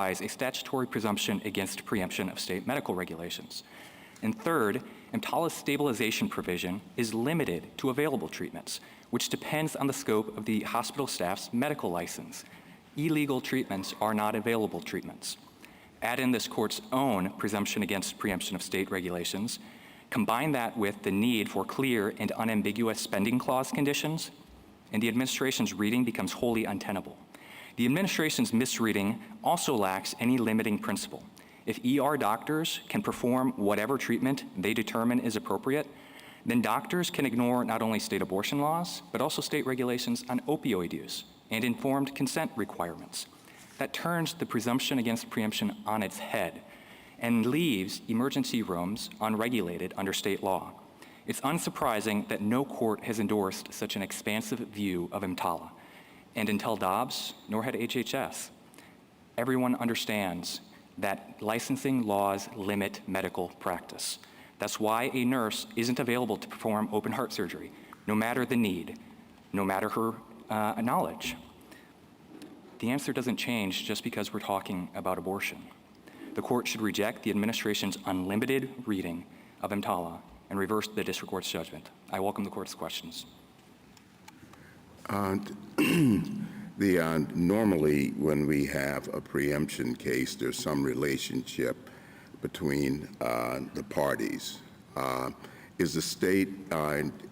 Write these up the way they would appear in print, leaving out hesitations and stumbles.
a statutory presumption against preemption of state medical regulations. And third, EMTALA's stabilization provision is limited to available treatments, which depends on the scope of the hospital staff's medical license. Illegal treatments are not available treatments. Add in this court's own presumption against preemption of state regulations, combine that with the need for clear and unambiguous spending clause conditions, and the administration's reading becomes wholly untenable. The administration's misreading also lacks any limiting principle. If ER doctors can perform whatever treatment they determine is appropriate, then doctors can ignore not only state abortion laws, but also state regulations on opioid use and informed consent requirements. That turns the presumption against preemption on its head and leaves emergency rooms unregulated under state law. It's unsurprising that no court has endorsed such an expansive view of EMTALA. And until Dobbs, nor had HHS. Everyone understands that licensing laws limit medical practice. That's why a nurse isn't available to perform open heart surgery, no matter the need, no matter her knowledge. The answer doesn't change just because we're talking about abortion. The court should reject the administration's unlimited reading of EMTALA and reverse the district court's judgment. I welcome the court's questions. Normally, when we have a preemption case, there's some relationship between the parties. Is the state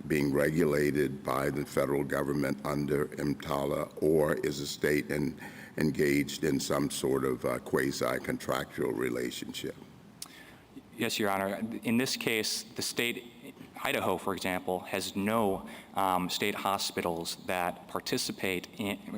being regulated by the federal government under EMTALA, or is the state engaged in some sort of quasi-contractual relationship? Yes, Your Honor. In this case, the state, Idaho, for example, has no state hospitals that participate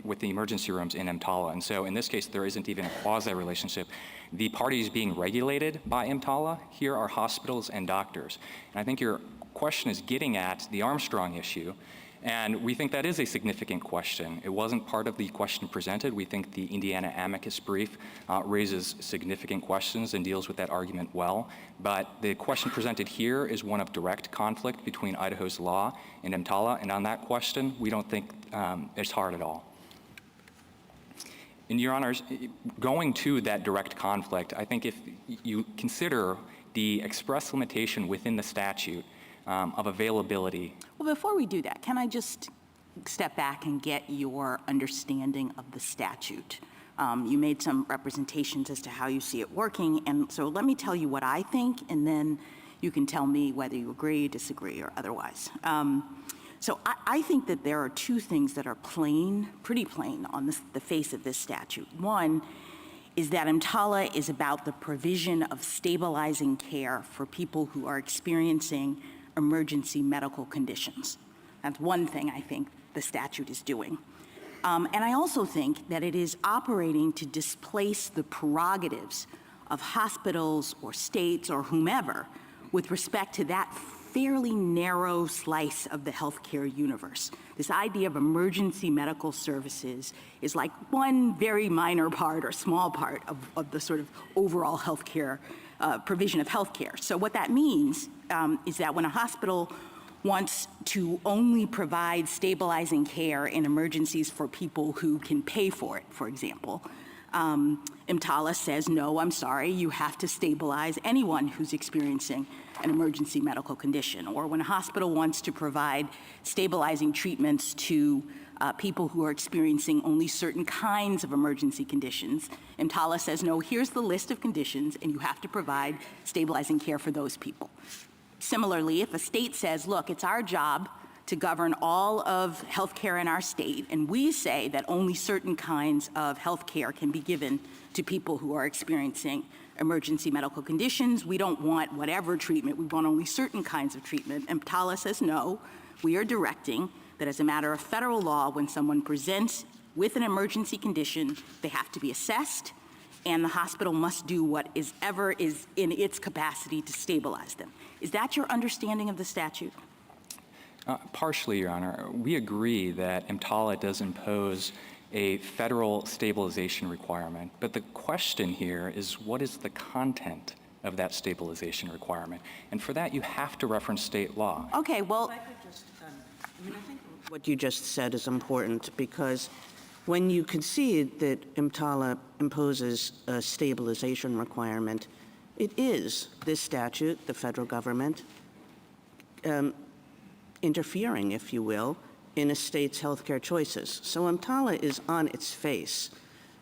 with the emergency rooms in EMTALA. And so in this case, there isn't even a quasi-relationship. The parties being regulated by EMTALA here are hospitals and doctors. And I think your question is getting at the Armstrong issue. And we think that is a significant question. It wasn't part of the question presented. We think the Indiana amicus brief raises significant questions and deals with that argument well. But the question presented here is one of direct conflict between Idaho's law and EMTALA. And on that question, we don't think it's hard at all. And Your Honors, going to that direct conflict, I think if you consider the express limitation within the statute of availability. Well, before we do that, can I just step back and get your understanding of the statute? You made some representations as to how you see it working, and so let me tell you what I think, and then you can tell me whether you agree, disagree, or otherwise. So I think that there are two things that are plain, pretty plain on the face of this statute. One is that EMTALA is about the provision of stabilizing care for people who are experiencing emergency medical conditions. That's one thing I think the statute is doing. And I also think that it is operating to displace the prerogatives of hospitals or states or whomever with respect to that fairly narrow slice of the healthcare universe. This idea of emergency medical services is like one very minor part or small part of the sort of overall healthcare provision of healthcare. So what that means is that when a hospital wants to only provide stabilizing care in emergencies for people who can pay for it, for example, EMTALA says, no, I'm sorry, you have to stabilize anyone who's experiencing an emergency medical condition. Or when a hospital wants to provide stabilizing treatments to people who are experiencing only certain kinds of emergency conditions, EMTALA says, no, here's the list of conditions, and you have to provide stabilizing care for those people. Similarly, if a state says, look, it's our job to govern all of healthcare in our state, and we say that only certain kinds of healthcare can be given to people who are experiencing emergency medical conditions. We don't want whatever treatment, we want only certain kinds of treatment. EMTALA says, no, we are directing that as a matter of federal law, when someone presents with an emergency condition, they have to be assessed, and the hospital must do whatever is in its capacity to stabilize them. Is that your understanding of the statute? Partially, Your Honor. We agree that EMTALA does impose a federal stabilization requirement, but the question here is, what is the content of that stabilization requirement? And for that, you have to reference state law. Okay, well, I think what you just said is important, because when you concede that EMTALA imposes a stabilization requirement, it is this statute, the federal government, interfering, if you will, in a state's healthcare choices. So EMTALA is on its face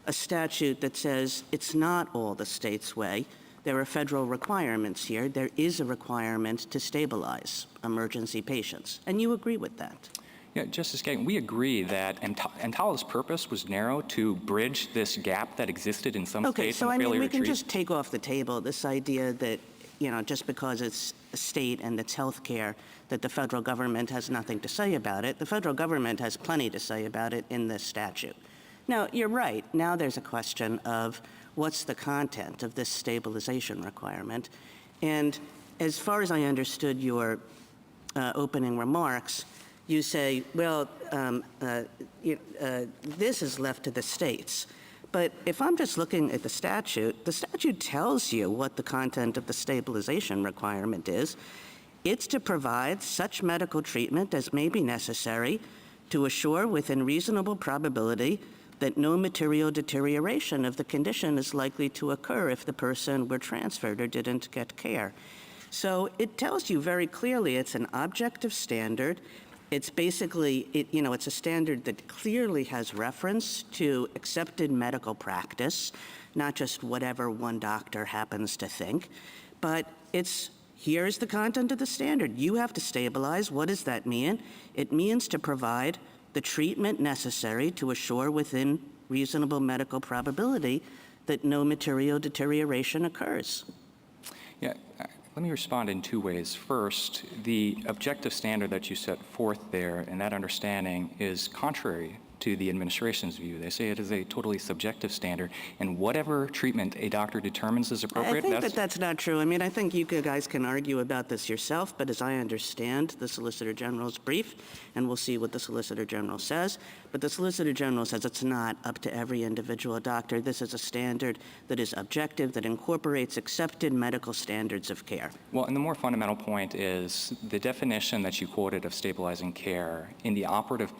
a statute that says it's not all the state's way. There are federal requirements here. There is a requirement to stabilize emergency patients. And you agree with that? Yeah, Justice Kagan, we agree that EMTALA's purpose was narrow to bridge this gap that existed in some Okay, states. so I and mean, failure we to can treat. just take off the table this idea that, you know, just because it's a state and it's health care, that the federal government has nothing to say about it. The federal government has plenty to say about it in this statute. Now, you're right. Now there's a question of what's the content of this stabilization requirement. And as far as I understood your opening remarks, you say, well, this is left to the states. But if I'm just looking at the statute tells you what the content of the stabilization requirement is. It's to provide such medical treatment as may be necessary to assure within reasonable probability that no material deterioration of the condition is likely to occur if the person were transferred or didn't get care. So it tells you very clearly it's an objective standard. It's basically, it's a standard that clearly has reference to accepted medical practice, not just whatever one doctor happens to think. But here's the content of the standard. You have to stabilize. What does that mean? It means to provide the treatment necessary to assure within reasonable medical probability that no material deterioration occurs. Yeah, let me respond in two ways. First, the objective standard that you set forth there and that understanding is contrary to the administration's view. They say it is a totally subjective standard, and whatever treatment a doctor determines is appropriate. I think that's not true. I mean, I think you guys can argue about this yourself, but as I understand the Solicitor General's brief, and we'll see what the Solicitor General says, but the Solicitor General says it's not up to every individual doctor. This is a standard that is objective, that incorporates accepted medical standards of care. Well, and the more fundamental point is the definition that you quoted of stabilizing care in the operative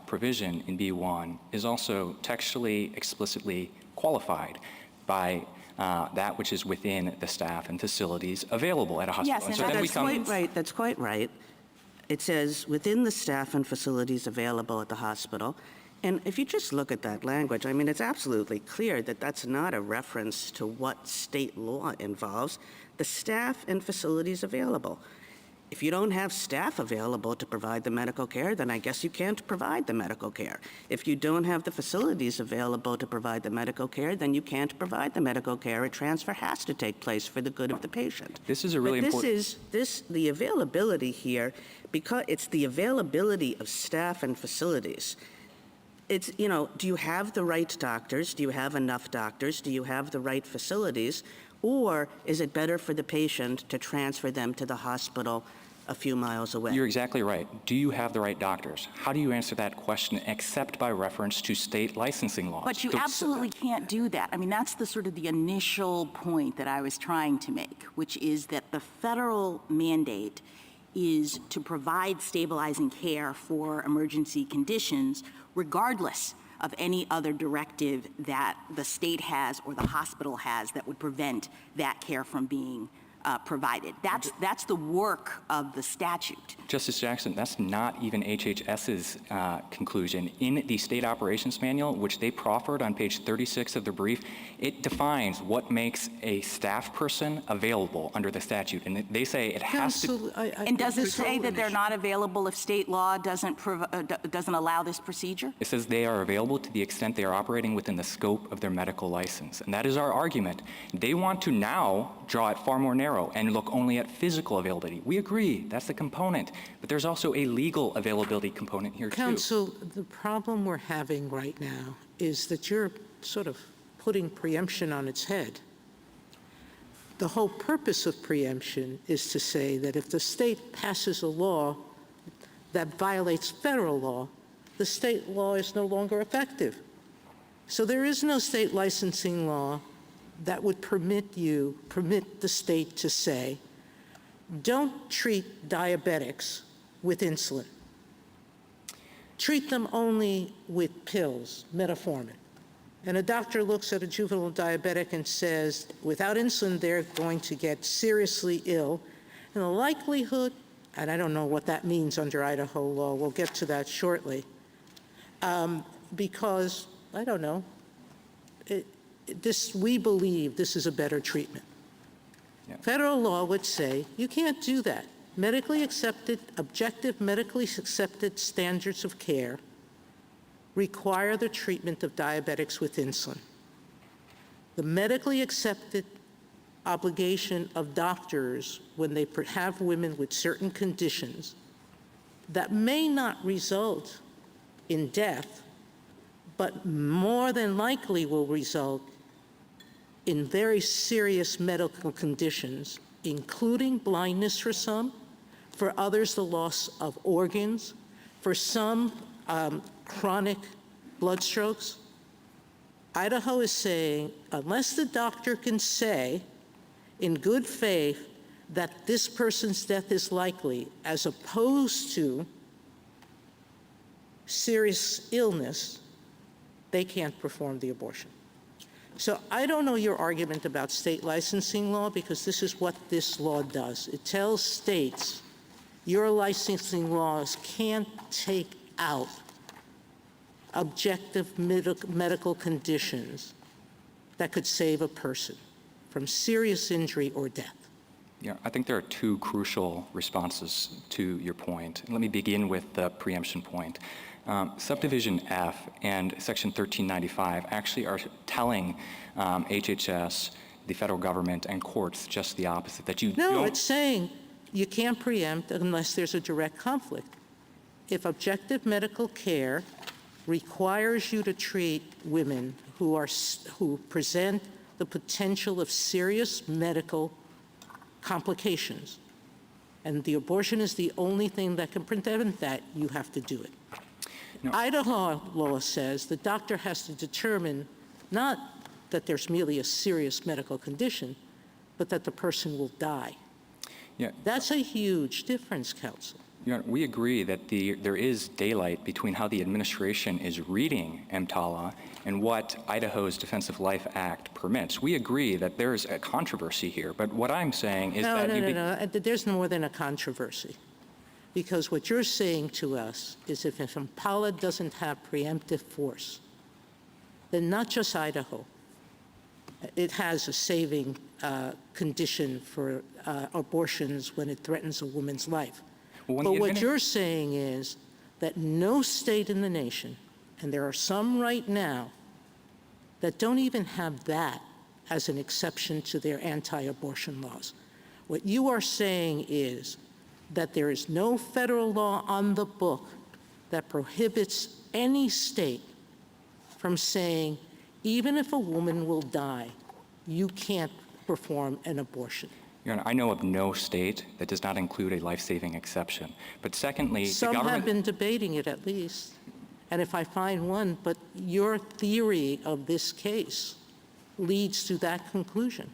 provision in B1 is also textually, explicitly qualified by that which is within the staff and facilities available at a hospital. Yes, and so then That's quite right. That's quite right. It says within the staff and facilities available at the hospital. And if you just look at that language, I mean, it's absolutely clear that that's not a reference to what state law involves. The staff and facilities available. If you don't have staff available to provide the medical care, then I guess you can't provide the medical care. If you don't have the facilities available to provide the medical care, then you can't provide the medical care. A transfer has to take place for the good of the patient. This is a really important. The availability here, because it's the availability of staff and facilities. It's, do you have the right doctors? Do you have enough doctors? Do you have the right facilities? Or is it better for the patient to transfer them to the hospital a few miles away? You're exactly right. Do you have the right doctors? How do you answer that question except by reference to state licensing laws? But you absolutely can't do that. I mean, that's the sort of the initial point that I was trying to make, which is that the federal mandate is to provide stabilizing care for emergency conditions regardless of any other directive that the state has or the hospital has that would prevent that care from being provided. That's the work of the statute. Justice Jackson, that's not even HHS's conclusion. In the state operations manual, which they proffered on page 36 of the brief, it defines what makes a staff person available under the statute. And they say it has to. And does it say that they're not available if state law doesn't allow this procedure? It says they are available to the extent they are operating within the scope of their medical license. And that is our argument. They want to now draw it far more narrow and look only at physical availability. We agree, that's a component, but there's also a legal availability component here too. Counsel, the problem we're having right now is that you're sort of putting preemption on its head. The whole purpose of preemption is to say that if the state passes a law that violates federal law, the state law is no longer effective. So there is no state licensing law that would permit the state to say, don't treat diabetics with insulin. treat them only with pills, metformin. And a doctor looks at a juvenile diabetic and says, without insulin, they're going to get seriously ill. And the likelihood, and I don't know what that means under Idaho law, we'll get to that shortly, because, I don't know, we believe this is a better treatment. Yeah. Federal law would say you can't do that. Medically accepted, objective medically accepted standards of care require the treatment of diabetics with insulin. The medically accepted obligation of doctors when they have women with certain conditions that may not result in death, but more than likely will result in very serious medical conditions, including blindness for some, for others the loss of organs, for some chronic blood strokes. Idaho is saying, unless the doctor can say in good faith that this person's death is likely, as opposed to serious illness, they can't perform the abortion. So I don't know your argument about state licensing law, because this is what this law does. It tells states your licensing laws can't take out objective medical conditions that could save a person from serious injury or death. Yeah, I think there are two crucial responses to your point. Let me begin with the preemption point. Subdivision F and Section 1395 actually are telling HHS, the federal government, and courts just the opposite, that you No, don't... it's saying you can't preempt unless there's a direct conflict. If objective medical care requires you to treat women who present the potential of serious medical complications, and the abortion is the only thing that can prevent that, you have to do it. No. Idaho law says the doctor has to determine not that there's merely a serious medical condition, but that the person will die. Yeah. That's a huge difference, counsel. Your Honor, we agree that there is daylight between how the administration is reading EMTALA and what Idaho's Defense of Life Act permits. We agree that there is a controversy here, but what I'm saying is that... No. There's more than a controversy. Because what you're saying to us is if EMTALA doesn't have preemptive force, then not just Idaho, it has a saving condition for abortions when it threatens a woman's life. But what you're saying is that no state in the nation, and there are some right now, that don't even have that as an exception to their anti-abortion laws. What you are saying is that there is no federal law on the book that prohibits any state from saying, even if a woman will die, you can't perform an abortion. Your Honor, I know of no state that does not include a life-saving exception. But secondly, Some the government... have been debating it at least. And if I find one, but your theory of this case leads to that conclusion.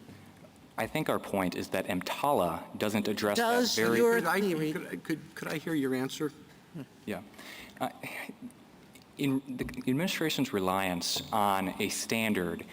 I think our point is that EMTALA doesn't address Does that very... your Could I, theory... could I hear your answer? Yeah. In the administration's reliance on a standard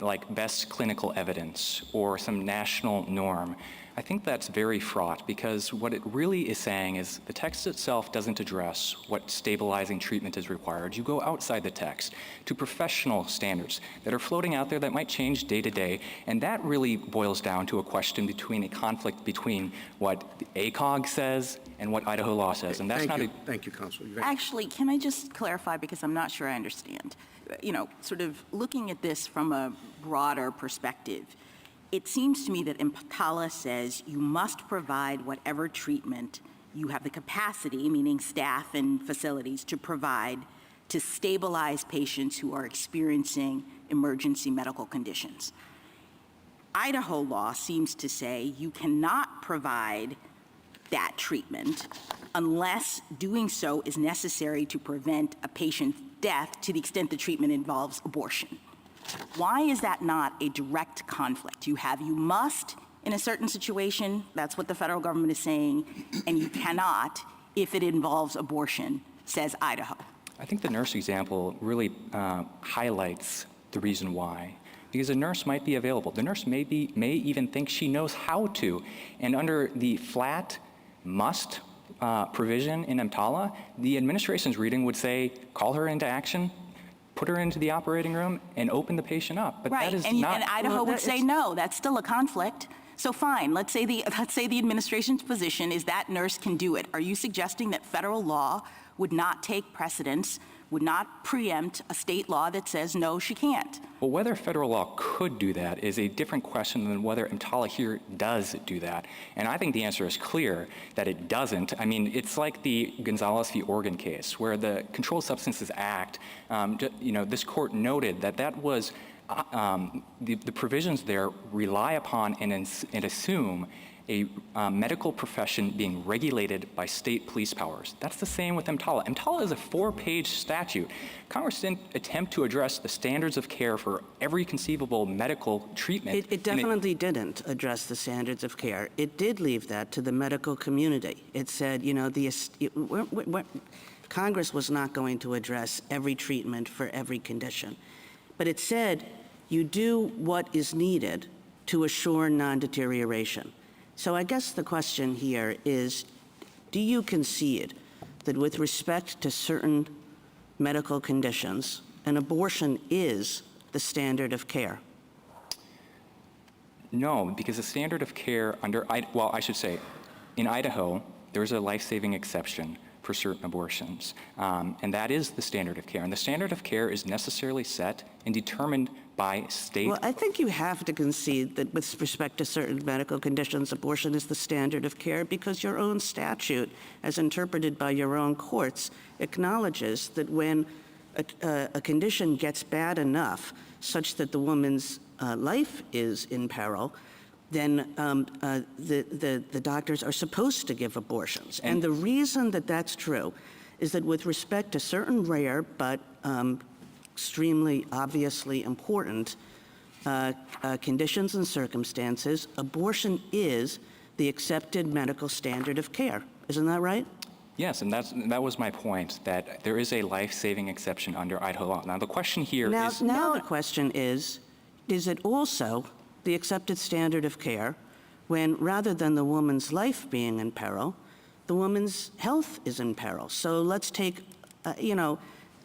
like best clinical evidence or some national norm, I think that's very fraught, because what it really is saying is the text itself doesn't address what stabilizing treatment is required. You go outside the text to professional standards that are floating out there that might change day to day, and that really boils down to a question between a conflict between what the ACOG says and what Idaho law says, and that's Thank you, Counsel. Actually, can I just clarify, because I'm not sure I understand. You know, sort of looking at this from a broader perspective, it seems to me that EMTALA says you must provide whatever treatment you have the capacity, meaning staff and facilities, to provide to stabilize patients who are experiencing emergency medical conditions. Idaho law seems to say you cannot provide that treatment unless doing so is necessary to prevent a patient's death to the extent the treatment involves abortion. Why is that not a direct conflict? You must in a certain situation, that's what the federal government is saying, and you cannot if it involves abortion, says Idaho. I think the nurse example really highlights the reason why. Because a nurse might be available. The nurse may even think she knows how to. And under the flat must provision in EMTALA, the administration's reading would say, call her into action, put her into the operating room, and open the patient up. But Right, that is and not. Idaho would say, no, that's still a conflict. So fine, let's say the administration's position is that nurse can do it. Are you suggesting that federal law would not take precedence, would not preempt a state law that says, no, she can't? Well, whether federal law could do that is a different question than whether EMTALA here does do that. And I think the answer is clear that it doesn't. I mean, it's like the Gonzalez v. Oregon case, where the Controlled Substances Act, this court noted that that was the provisions there rely upon and assume a medical profession being regulated by state police powers. That's the same with EMTALA. EMTALA is a 4-page statute. Congress didn't attempt to address the standards of care for every conceivable medical treatment. It definitely didn't address the standards of care. It did leave that to the medical community. It said, Congress was not going to address every treatment for every condition. But it said, you do what is needed to assure non-deterioration. So I guess the question here is, do you concede that with respect to certain medical conditions, an abortion is the standard of care? No, because the standard of care in Idaho, there's a life-saving exception for certain abortions, and that is the standard of care. And the standard of care is necessarily set and determined by state. Well, I think you have to concede that with respect to certain medical conditions, abortion is the standard of care because your own statute, as interpreted by your own courts, acknowledges that when a condition gets bad enough such that the woman's life is in peril, then the doctors are supposed to give abortions. And the reason that that's true is that with respect to certain rare but extremely obviously important conditions and circumstances, abortion is the accepted medical standard of care. Isn't that right? Yes, and that was my point, that there is a life-saving exception under Idaho law. Now, the question here is... Now the question is it also the accepted standard of care when, rather than the woman's life being in peril, the woman's health is in peril? So let's take,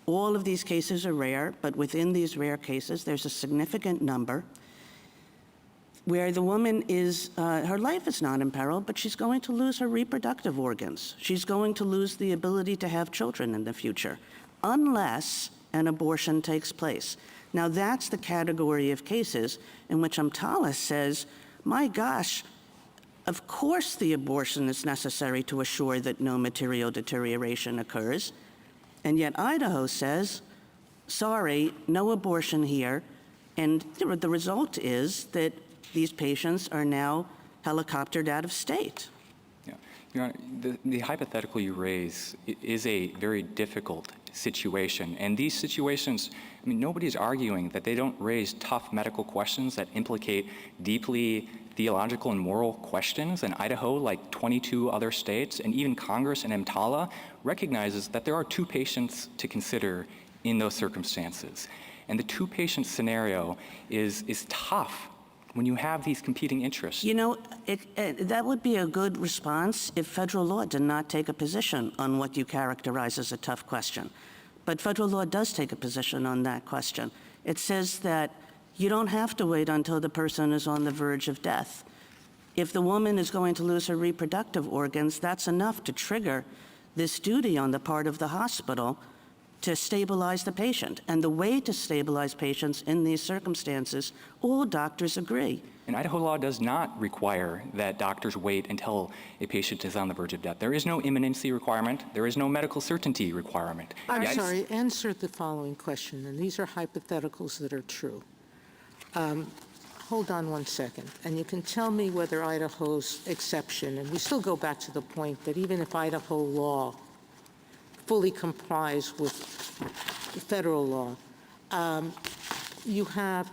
all of these cases are rare, but within these rare cases, there's a significant number where the woman is, her life is not in peril, but she's going to lose her reproductive organs. She's going to lose the ability to have children in the future, unless an abortion takes place. Now, that's the category of cases in which EMTALA says, my gosh, of course the abortion is necessary to assure that no material deterioration occurs. And yet Idaho says, sorry, no abortion here. And the result is that these patients are now helicoptered out of state. Yeah. Your Honor, the hypothetical you raise is a very difficult situation. And these situations, nobody's arguing that they don't raise tough medical questions that implicate deeply theological and moral questions. And Idaho, like 22 other states, and even Congress and EMTALA, recognizes that there are two patients to consider in those circumstances. And the two-patient scenario is tough when you have these competing interests. That would be a good response if federal law did not take a position on what you characterize as a tough question. But federal law does take a position on that question. It says that you don't have to wait until the person is on the verge of death. If the woman is going to lose her reproductive organs, that's enough to trigger this duty on the part of the hospital to stabilize the patient. And the way to stabilize patients in these circumstances, all doctors agree. And Idaho law does not require that doctors wait until a patient is on the verge of death. There is no imminency requirement. There is no medical certainty requirement. I'm sorry, answer the following question, and these are hypotheticals that are true. Hold on one second, and you can tell me whether Idaho's exception, and we still go back to the point that even if Idaho law fully complies with federal law, you have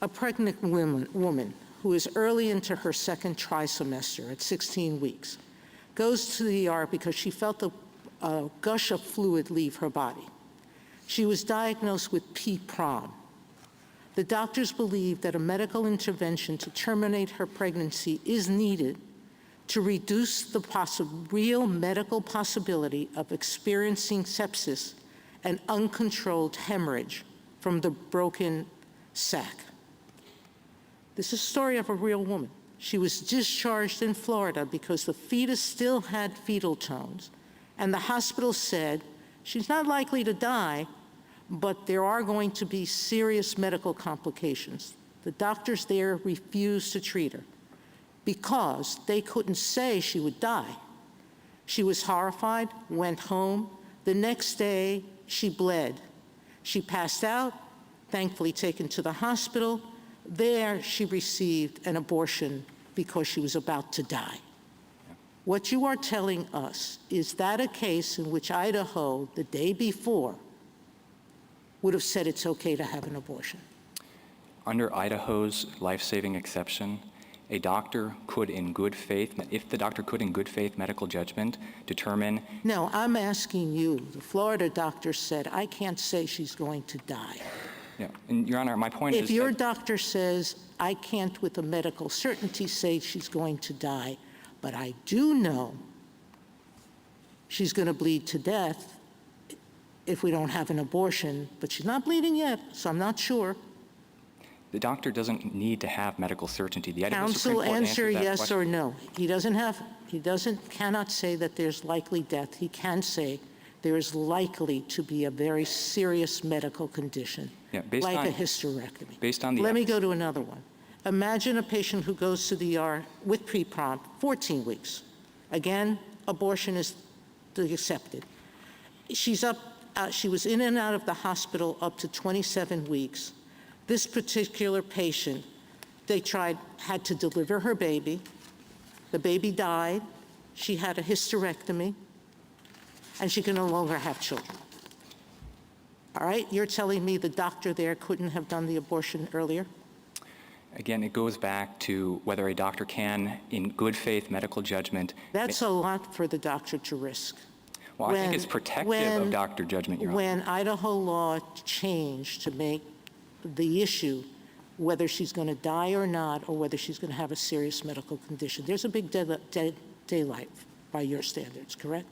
a pregnant woman who is early into her second trimester at 16 weeks, goes to the ER because she felt a gush of fluid leave her body. She was diagnosed with PPROM. The doctors believe that a medical intervention to terminate her pregnancy is needed to reduce the real medical possibility of experiencing sepsis and uncontrolled hemorrhage from the broken sac. This is a story of a real woman. She was discharged in Florida because the fetus still had fetal tones, and the hospital said she's not likely to die, but there are going to be serious medical complications. The doctors there refused to treat her because they couldn't say she would die. She was horrified, went home. The next day, she bled. She passed out, thankfully taken to the hospital. There, she received an abortion because she was about to die. What you are telling us, is that a case in which Idaho, the day before, would have said it's okay to have an abortion? Under Idaho's life-saving exception, a doctor could in good faith, if the doctor could in good faith medical judgment determine. No, I'm asking you. The Florida doctor said, I can't say she's going to die. Yeah, and Your Honor, my point is If your that, doctor says, I can't with a medical certainty say she's going to die, but I do know she's going to bleed to death if we don't have an abortion, but she's not bleeding yet, so I'm not sure. the doctor doesn't need to have medical certainty. The Idaho Counsel, Supreme Court answer answered that yes question. or no. Cannot say that there's likely death. He can say there is likely to be a very serious medical condition, Yeah, like a hysterectomy. based on the Let me go to another one. Imagine a patient who goes to the ER with pre-prom, 14 weeks. Again, abortion is accepted. She was in and out of the hospital up to 27 weeks. This particular patient, had to deliver her baby. The baby died. She had a hysterectomy, and she can no longer have children. All right, you're telling me the doctor there couldn't have done the abortion earlier? Again, it goes back to whether a doctor can, in good faith medical judgment. That's a lot for the doctor to risk. Well, I think it's protective of doctor judgment, Your Honor. When Idaho law changed to make the issue whether she's going to die or not, or whether she's going to have a serious medical condition, there's a big daylight by your standards, correct?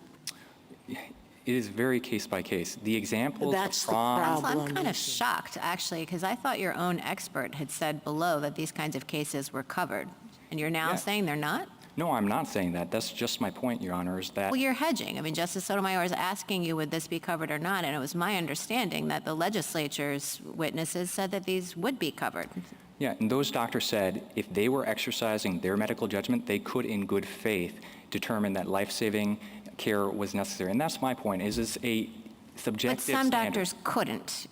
It is very case by case. The examples That's of the prom. problem. I'm kind of shocked, actually, because I thought your own expert had said below that these kinds of cases were covered. And you're now Yeah. saying they're not? No, I'm not saying that. That's just my point, Your Honor, is that. Well, you're hedging. I mean, Justice Sotomayor is asking you, would this be covered or not? And it was my understanding that the legislature's witnesses said that these would be covered. Yeah, and those doctors said if they were exercising their medical judgment, they could, in good faith, determine that life-saving care was necessary. And that's my point, is a subjective But some standard. doctors couldn't.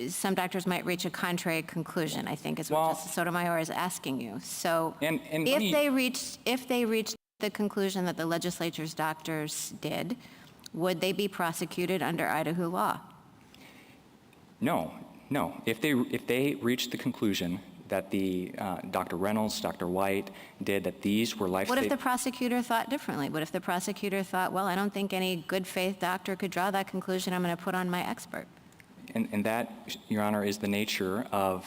Some doctors might reach a contrary conclusion, I think, is what Well- Justice Sotomayor is asking you. So And let if me- they reached the conclusion that the legislature's doctors did, would they be prosecuted under Idaho law? No. If they reached the conclusion that the Dr. Reynolds, Dr. White did, that these were What if life-saving. the prosecutor thought differently? What if the prosecutor thought, well, I don't think any good faith doctor could draw that conclusion, I'm going to put on my expert? And that, Your Honor, is the nature of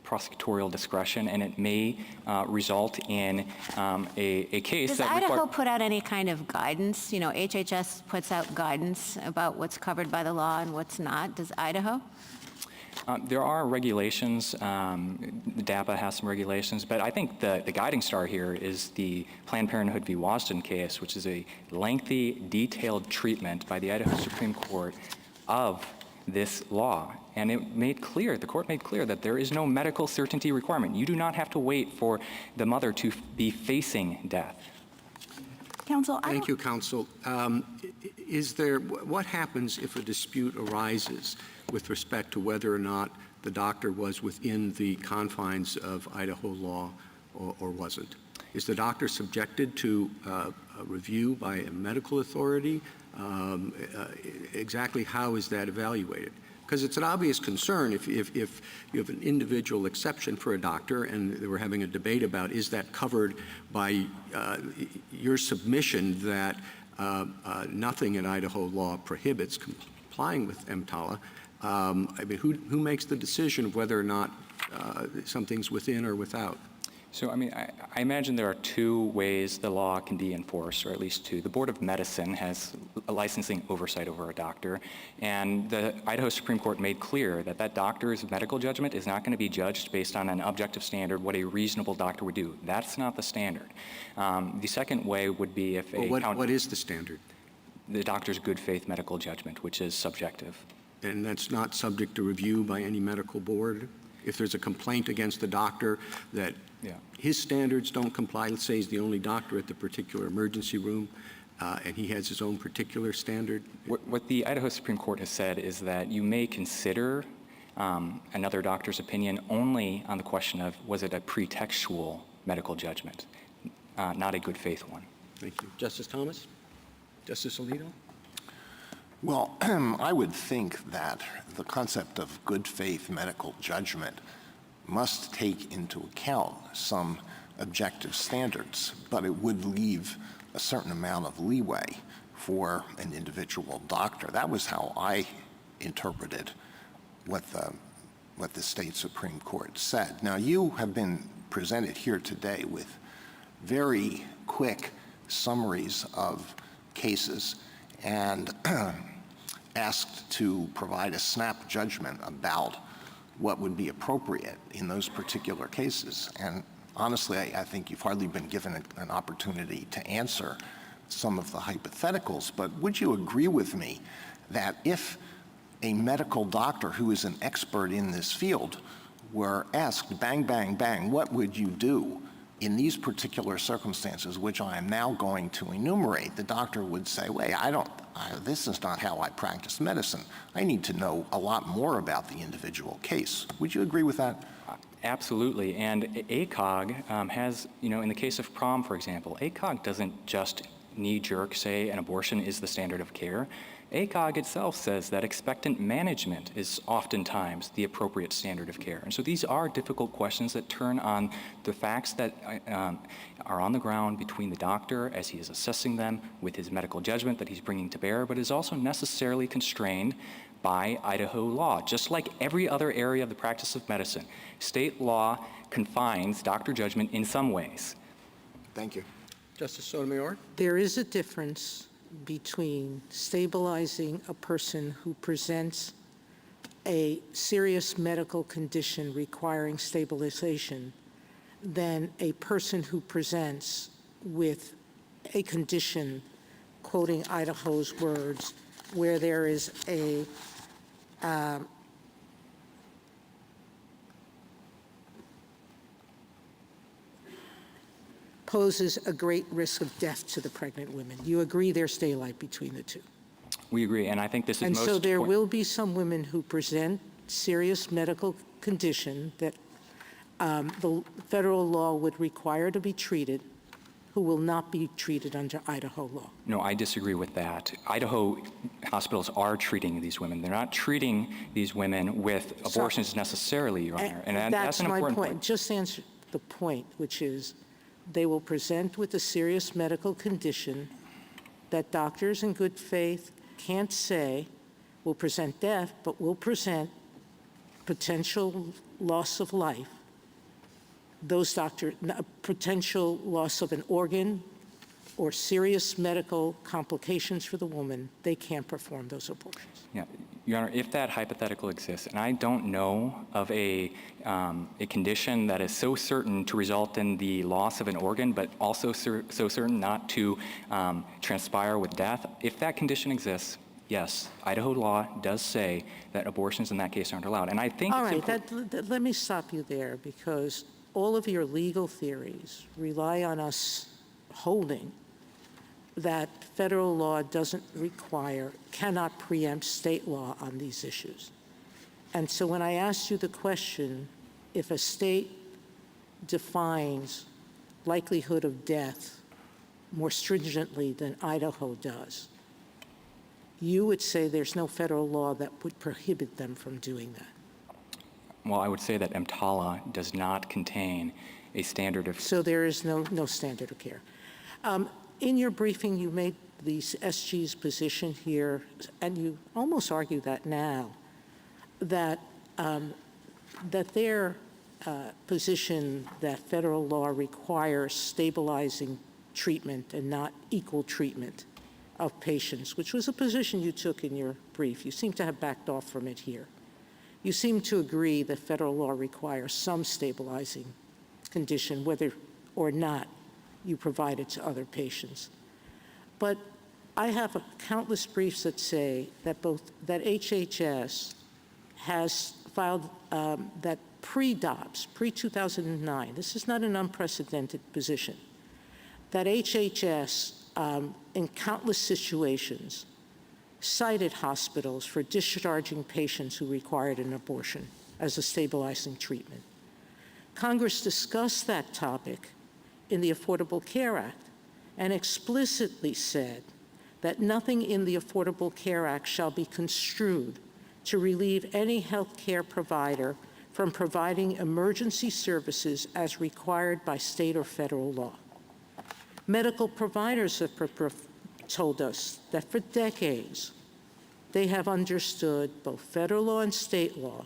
prosecutorial discretion, and it may result in a case Does that Idaho put out any kind of guidance? You know, HHS puts out guidance about what's covered by the law and what's not. Does Idaho? There are regulations. DAPA has some regulations, but I think the guiding star here is the Planned Parenthood v. Wasden case, which is a lengthy, detailed treatment by the Idaho Supreme Court of this law. And it made clear, the court made clear, that there is no medical certainty requirement. You do not have to wait for the mother to be facing death. Counsel, Thank you, counsel. What happens if a dispute arises with respect to whether or not the doctor was within the confines of Idaho law or wasn't? Is the doctor subjected to a review by a medical authority? Exactly how is that evaluated? Because it's an obvious concern if you have an individual exception for a doctor, and we're having a debate about is that covered by your submission that nothing in Idaho law prohibits complying with EMTALA. I mean, who makes the decision of whether or not something's within or without? So, I mean, I imagine there are two ways the law can be enforced, or at least two. The Board of Medicine has a licensing oversight over a doctor, and the Idaho Supreme Court made clear that that doctor's medical judgment is not going to be judged based on an objective standard, what a reasonable doctor would do. That's not the standard. The second way would be if What is the standard? The doctor's good faith medical judgment, which is subjective. And that's not subject to review by any medical board? If there's a complaint against the doctor that his standards don't comply, let's say he's the only doctor at the particular emergency room, and he has his own particular standard? What the Idaho Supreme Court has said is that you may consider another doctor's opinion only on the question of, was it a pretextual medical judgment, not a good faith one. Thank you. Justice Thomas? Justice Alito? Well, I would think that the concept of good faith medical judgment must take into account some objective standards, but it would leave a certain amount of leeway for an individual doctor. That was how I interpreted what the state Supreme Court said. Now, you have been presented here today with very quick summaries of cases and asked to provide a snap judgment about what would be appropriate in those particular cases. And honestly, I think you've hardly been given an opportunity to answer some of the hypotheticals, but would you agree with me that if a medical doctor who is an expert in this field were asked, bang, bang, bang, what would you do in these particular circumstances, which I am now going to enumerate, the doctor would say, wait, this is not how I practice medicine. I need to know a lot more about the individual case. Would you agree with that? Absolutely. And ACOG has, in the case of prom, for example, ACOG doesn't just knee-jerk say an abortion is the standard of care. ACOG itself says that expectant management is oftentimes the appropriate standard of care. And so these are difficult questions that turn on the facts that are on the ground between the doctor as he is assessing them with his medical judgment that he's bringing to bear, but is also necessarily constrained by Idaho law. Just like every other area of the practice of medicine, state law confines doctor judgment in some ways. Thank you. Justice Sotomayor? There is a difference between stabilizing a person who presents a serious medical condition requiring stabilization than a person who presents with a condition, quoting Idaho's words, where there is a poses a great risk of death to the pregnant women. You agree there's daylight between the two? We agree, and I think this is And most so there will be some women who present serious medical condition that the federal law would require to be treated, who will not be treated under Idaho law. No, I disagree with that. Idaho hospitals are treating these women. They're not treating these women with abortions necessarily, Your Honor. And that's an important point. Just answer the point, which is they will present with a serious medical condition that doctors in good faith can't say will present death, but will present potential loss of life. Those doctors, potential loss of an organ or serious medical complications for the woman, they can't perform those abortions. Yeah, Your Honor, if that hypothetical exists, and I don't know of a condition that is so certain to result in the loss of an organ, but also so certain not to transpire with death, if that condition exists, yes, Idaho law does say that abortions in that case aren't allowed. And I think all right, let me stop you there, because all of your legal theories rely on us holding that federal law cannot preempt state law on these issues. And so when I asked you the question, if a state defines likelihood of death more stringently than Idaho does, you would say there's no federal law that would prohibit them from doing that. Well, I would say that EMTALA does not contain a standard of... So there is no standard of care. In your briefing, you made the SG's position here, and you almost argue that now, that their position that federal law requires stabilizing treatment and not equal treatment of patients, which was a position you took in your brief. You seem to have backed off from it here. You seem to agree that federal law requires some stabilizing condition, whether or not you provide it to other patients. But I have countless briefs that say that that HHS has filed that pre-Dobbs, pre-2009, this is not an unprecedented position, that HHS in countless situations cited hospitals for discharging patients who required an abortion as a stabilizing treatment. Congress discussed that topic in the Affordable Care Act and explicitly said that nothing in the Affordable Care Act shall be construed to relieve any health care provider from providing emergency services as required by state or federal law. Medical providers have told us that for decades, they have understood both federal law and state law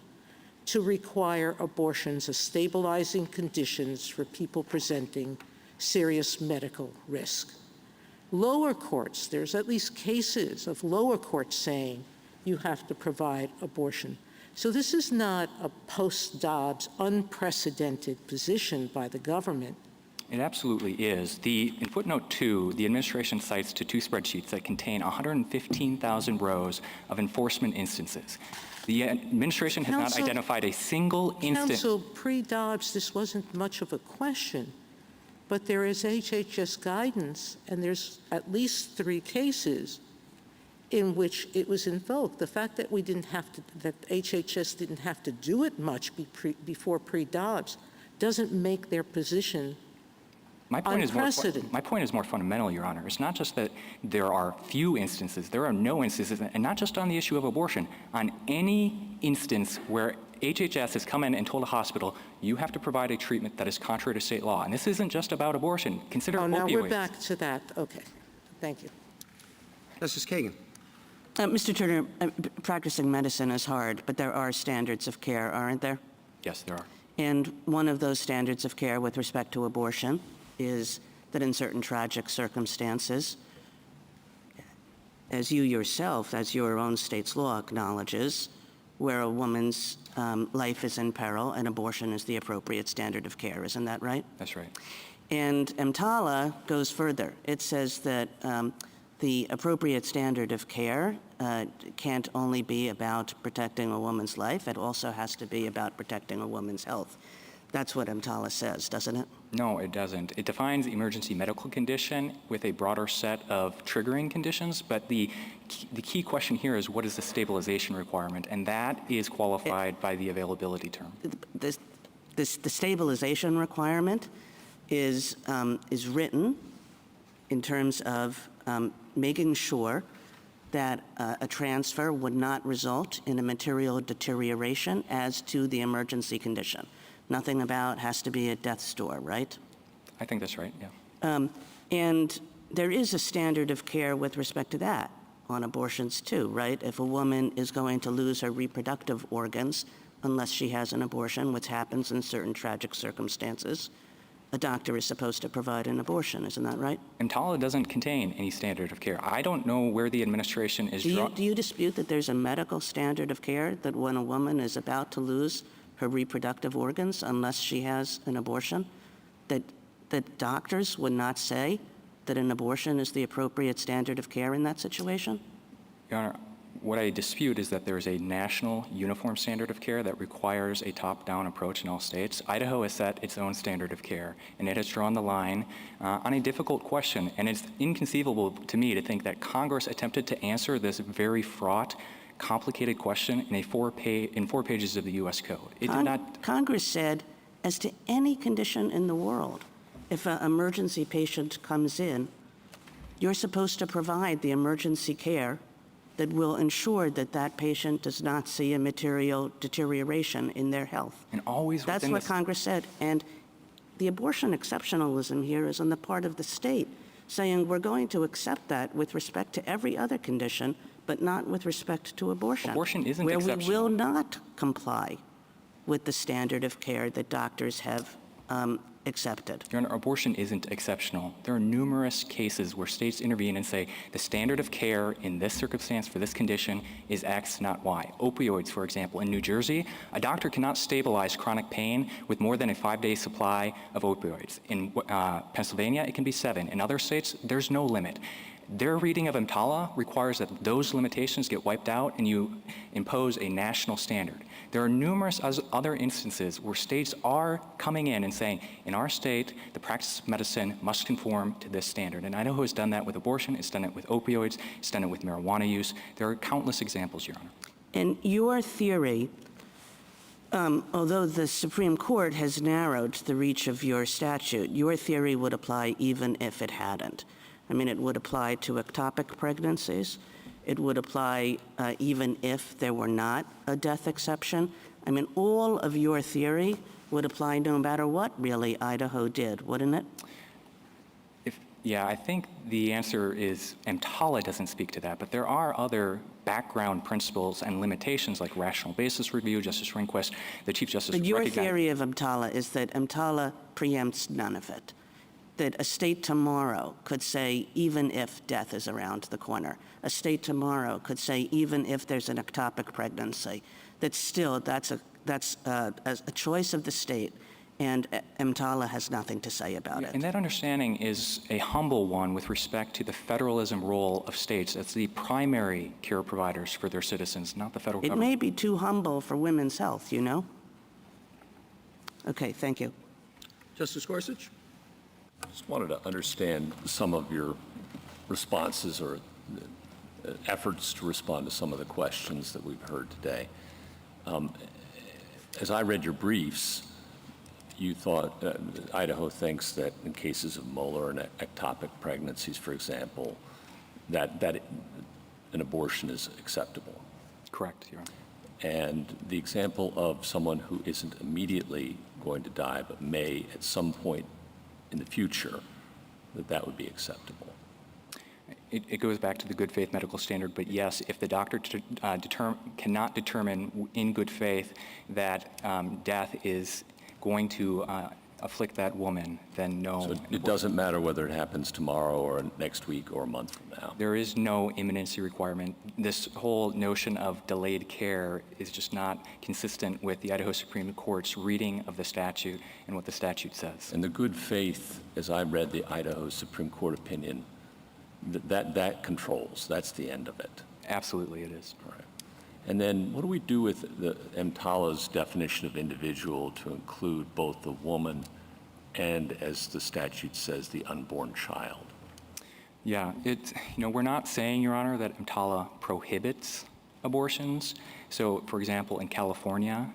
to require abortions as stabilizing conditions for people presenting serious medical risk. Lower courts, there's at least cases of lower courts saying you have to provide abortion. So this is not a post-Dobbs unprecedented position by the government. It absolutely is. In footnote 2, the administration cites to 2 spreadsheets that contain 115,000 rows of enforcement instances. The administration has not identified a single instance. Counsel, pre-Dobbs, this wasn't much of a question, but there is HHS guidance, and there's at least 3 cases in which it was invoked. The fact that that HHS didn't have to do it much before pre-Dobbs doesn't make their position unprecedented. My point is more fundamental, Your Honor. It's not just that there are few instances, there are no instances, and not just on the issue of abortion. On any instance where HHS has come in and told a hospital, you have to provide a treatment that is contrary to state law. And this isn't just about abortion. Consider opioids. Now we're back to that. Okay. Thank you. Justice Kagan. Mr. Turner, practicing medicine is hard, but there are standards of care, aren't there? Yes, there are. And one of those standards of care with respect to abortion is that in certain tragic circumstances, as you yourself, as your own state's law acknowledges, where a woman's life is in peril, an abortion is the appropriate standard of care. Isn't that right? That's right. And EMTALA goes further. It says that the appropriate standard of care can't only be about protecting a woman's life. It also has to be about protecting a woman's health. That's what EMTALA says, doesn't it? No, it doesn't. It defines emergency medical condition with a broader set of triggering conditions, but the key question here is what is the stabilization requirement, and that is qualified by the availability term. The stabilization requirement is written in terms of making sure that a transfer would not result in a material deterioration as to the emergency condition. Nothing about has to be at death's door, right? I think that's right, yeah. And there is a standard of care with respect to that on abortions too, right? If a woman is going to lose her reproductive organs unless she has an abortion, which happens in certain tragic circumstances, a doctor is supposed to provide an abortion, isn't that right? EMTALA doesn't contain any standard of care. I don't know where the administration is Do you dispute that there's a medical standard of care that when a woman is about to lose her reproductive organs unless she has an abortion, that doctors would not say that an abortion is the appropriate standard of care in that situation? Your Honor, what I dispute is that there is a national uniform standard of care that requires a top-down approach in all states. Idaho has set its own standard of care, and it has drawn the line on a difficult question, and it's inconceivable to me to think that Congress attempted to answer this very fraught, complicated question in 4 pages of the U.S. Code. It did not. Congress said, as to any condition in the world, if an emergency patient comes in, you're supposed to provide the emergency care that will ensure that that patient does not see a material deterioration in their health. And always That's what Congress said. And the abortion exceptionalism here is on the part of the state. saying we're going to accept that with respect to every other condition, but not with respect to abortion. Abortion isn't where exceptional. we will not comply with the standard of care that doctors have accepted. Your Honor, abortion isn't exceptional. There are numerous cases where states intervene and say the standard of care in this circumstance for this condition is X, not Y. Opioids, for example, in New Jersey, a doctor cannot stabilize chronic pain with more than a 5-day supply of opioids. In Pennsylvania, it can be 7. In other states, there's no limit. Their reading of EMTALA requires that those limitations get wiped out and you impose a national standard. There are numerous other instances where states are coming in and saying, in our state, the practice of medicine must conform to this standard. And Idaho has done that with abortion, it's done it with opioids, it's done it with marijuana use. There are countless examples, Your Honor. And your theory, although the Supreme Court has narrowed the reach of your statute, your theory would apply even if it hadn't. I mean, it would apply to ectopic pregnancies. It would apply even if there were not a death exception. I mean, all of your theory would apply no matter what, really, Idaho did, wouldn't it? Yeah, I think the answer is EMTALA doesn't speak to that, but there are other background principles and limitations like rational basis review, Justice Rehnquist, the Chief Justice But your recognized. theory of EMTALA is that EMTALA preempts none of it. That a state tomorrow could say, even if death is around the corner, a state tomorrow could say, even if there's an ectopic pregnancy, that still that's a choice of the state, and EMTALA has nothing to say about it. And that understanding is a humble one with respect to the federalism role of states as the primary care providers for their citizens, not the federal It government. may be too humble for women's health, you know? Okay, thank you. Justice Gorsuch? Just wanted to understand some of your responses or efforts to respond to some of the questions that we've heard today. As I read your briefs, you thought Idaho thinks that in cases of molar and ectopic pregnancies, for example, that an abortion is acceptable. Correct, Your Honor. And the example of someone who isn't immediately going to die but may at some point in the future, that would be acceptable. It goes back to the good faith medical standard, but yes, if the doctor cannot determine in good faith that death is going to afflict that woman, then no. So it doesn't matter whether it happens tomorrow or next week or a month from now. There is no imminency requirement. This whole notion of delayed care is just not consistent with the Idaho Supreme Court's reading of the statute and what the statute says. And the good faith, as I read the Idaho Supreme Court opinion, that controls. That's the end of it. Absolutely it is. All right. And then what do we do with the EMTALA's definition of individual to include both the woman and, as the statute says, the unborn child? Yeah, we're not saying, Your Honor, that EMTALA prohibits abortions. So, for example, in California,